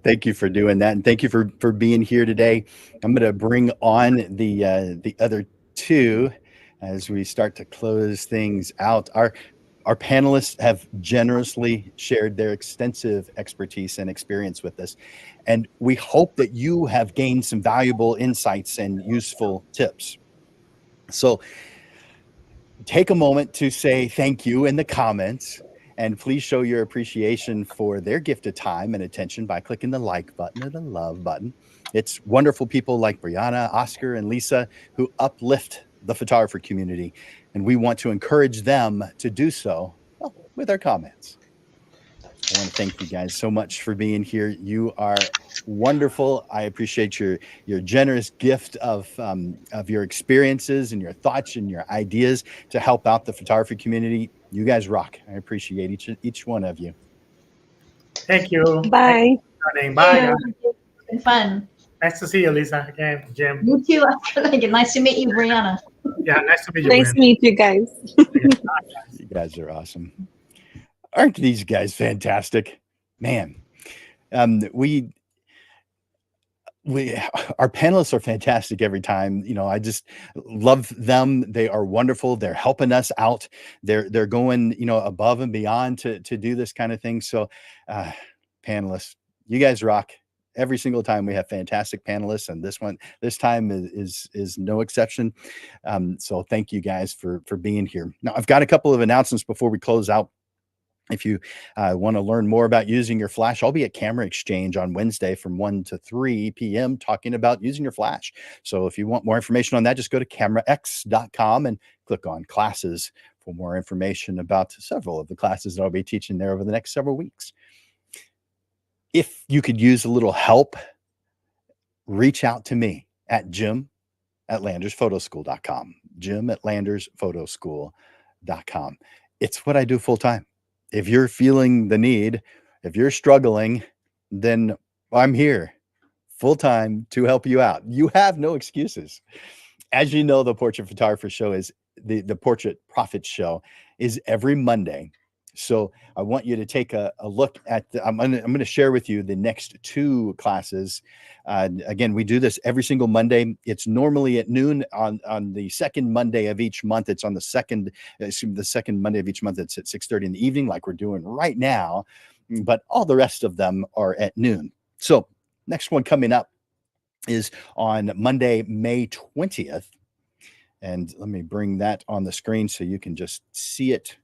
Thank you for doing that, and thank you for being here today. I'm going to bring on the other two as we start to close things out. Our panelists have generously shared their extensive expertise and experience with us, and we hope that you have gained some valuable insights and useful tips. So take a moment to say thank you in the comments, and please show your appreciation for their gift of time and attention by clicking the like button or the love button. It's wonderful people like Brianna, Oscar, and Lisa who uplift the photographer community, and we want to encourage them to do so with our comments. I want to thank you guys so much for being here. You are wonderful. I appreciate your generous gift of your experiences and your thoughts and your ideas to help out the photography community. You guys rock. I appreciate each one of you. Thank you. Bye. Bye. Guys. It's been fun. Nice to see you, Lisa. Again, Jim. You too. Nice to meet you, Brianna. Yeah, nice to meet you. Nice to meet you guys. You guys are awesome. Aren't these guys fantastic? Man, we our panelists are fantastic every time. I just love them. They are wonderful. They're helping us out. They're going, above and beyond to do this kind of thing. So panelists, you guys rock. Every single time we have fantastic panelists, and this time is no exception. So thank you guys for being here. Now, I've got a couple of announcements before we close out. If you want to learn more about using your flash, I'll be at Camera Exchange on Wednesday from 1 to 3 p.m. talking about using your flash. So if you want more information on that, just go to camerax.com and click on classes for more information about several of the classes that I'll be teaching there over the next several weeks. If you could use a little help, reach out to me at jim@landersphotoschool.com. jim@landersphotoschool.com. It's what I do full time. If you're feeling the need, if you're struggling, then I'm here full time to help you out. You have no excuses. As you know, the Portrait Photographer Show is the Portrait Profit Show is every Monday. So I want you to take a look at I'm going to share with you the next two classes. Again, we do this every single Monday. It's normally at noon on the second Monday of each month. It's on the second Monday of each month. It's at 6:30 in the evening, like we're doing right now. But all the rest of them are at noon. So next one coming up is on Monday, May 20th. And let me bring that on the screen so you can just see it.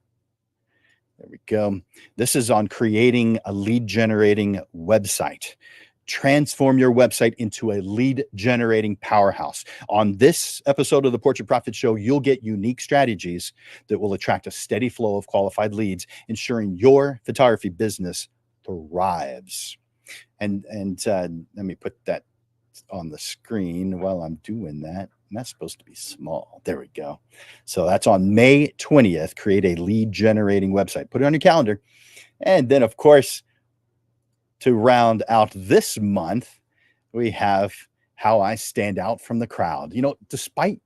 There we go. This is on creating a lead generating website. Transform your website into a lead generating powerhouse. On this episode of the Portrait Profit Show, you'll get unique strategies that will attract a steady flow of qualified leads, ensuring your photography business thrives. And let me put that on the screen while I'm doing that. And that's supposed to be small. There we go. So that's on May 20th. Create a lead generating website. Put it on your calendar. And then, of course, to round out this month, we have how I stand out from the crowd. Despite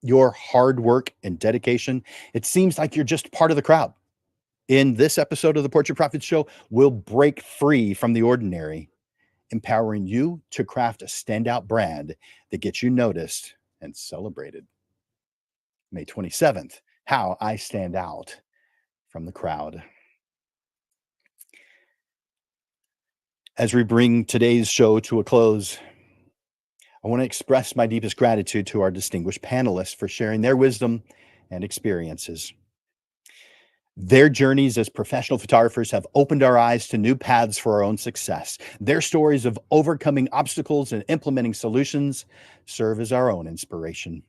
your hard work and dedication, it seems like you're just part of the crowd. In this episode of the Portrait Profits Show, we'll break free from the ordinary, empowering you to craft a standout brand that gets you noticed and celebrated. May 27th, how I stand out from the crowd. As we bring today's show to a close, I want to express my deepest gratitude to our distinguished panelists for sharing their wisdom and experiences. Their journeys as professional photographers have opened our eyes to new paths for our own success. Their stories of overcoming obstacles and implementing solutions serve as our own inspiration.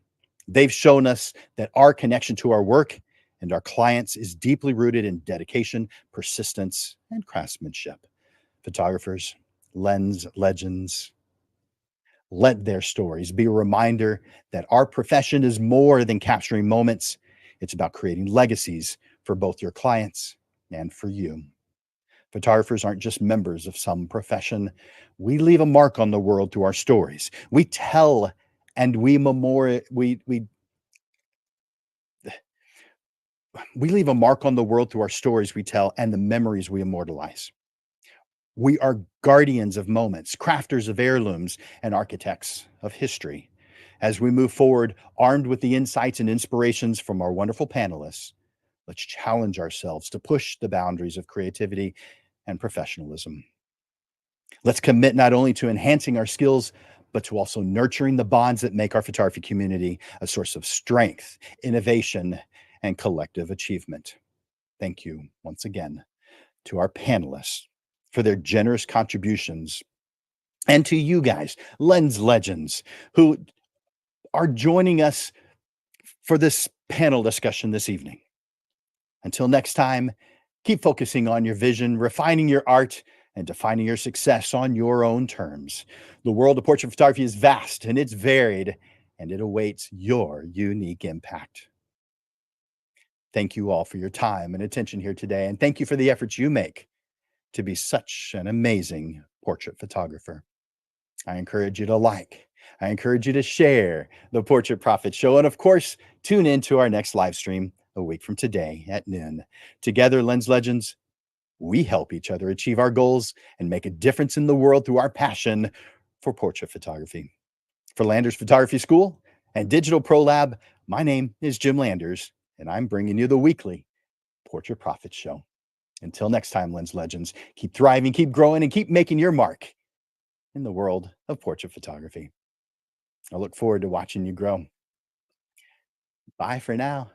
They've shown us that our connection to our work and our clients is deeply rooted in dedication, persistence, and craftsmanship. Photographers, lens legends, let their stories be a reminder that our profession is more than capturing moments. It's about creating legacies for both your clients and for you. Photographers aren't just members of some profession. We leave a mark on the world through our stories. We tell and we leave a mark on the world through our stories we tell and the memories we immortalize. We are guardians of moments, crafters of heirlooms, and architects of history. As we move forward, armed with the insights and inspirations from our wonderful panelists, let's challenge ourselves to push the boundaries of creativity and professionalism. Let's commit not only to enhancing our skills, but to also nurturing the bonds that make our photography community a source of strength, innovation, and collective achievement. Thank you once again to our panelists for their generous contributions, and to you guys, lens legends, who are joining us for this panel discussion this evening. Until next time, keep focusing on your vision, refining your art, and defining your success on your own terms. The world of portrait photography is vast and it's varied, and it awaits your unique impact. Thank you all for your time and attention here today, and thank you for the efforts you make to be such an amazing portrait photographer. I encourage you to like, I encourage you to share the Portrait Profits Show, and of course, tune in to our next live stream a week from today at noon. Together, Lens Legends, we help each other achieve our goals and make a difference in the world through our passion for portrait photography. For Landers Photography School and Digital Pro Lab, my name is Jim Landers, and I'm bringing you the weekly Portrait Profits Show. Until next time, Lens Legends, keep thriving, keep growing, and keep making your mark in the world of portrait photography. I look forward to watching you grow. Bye for now.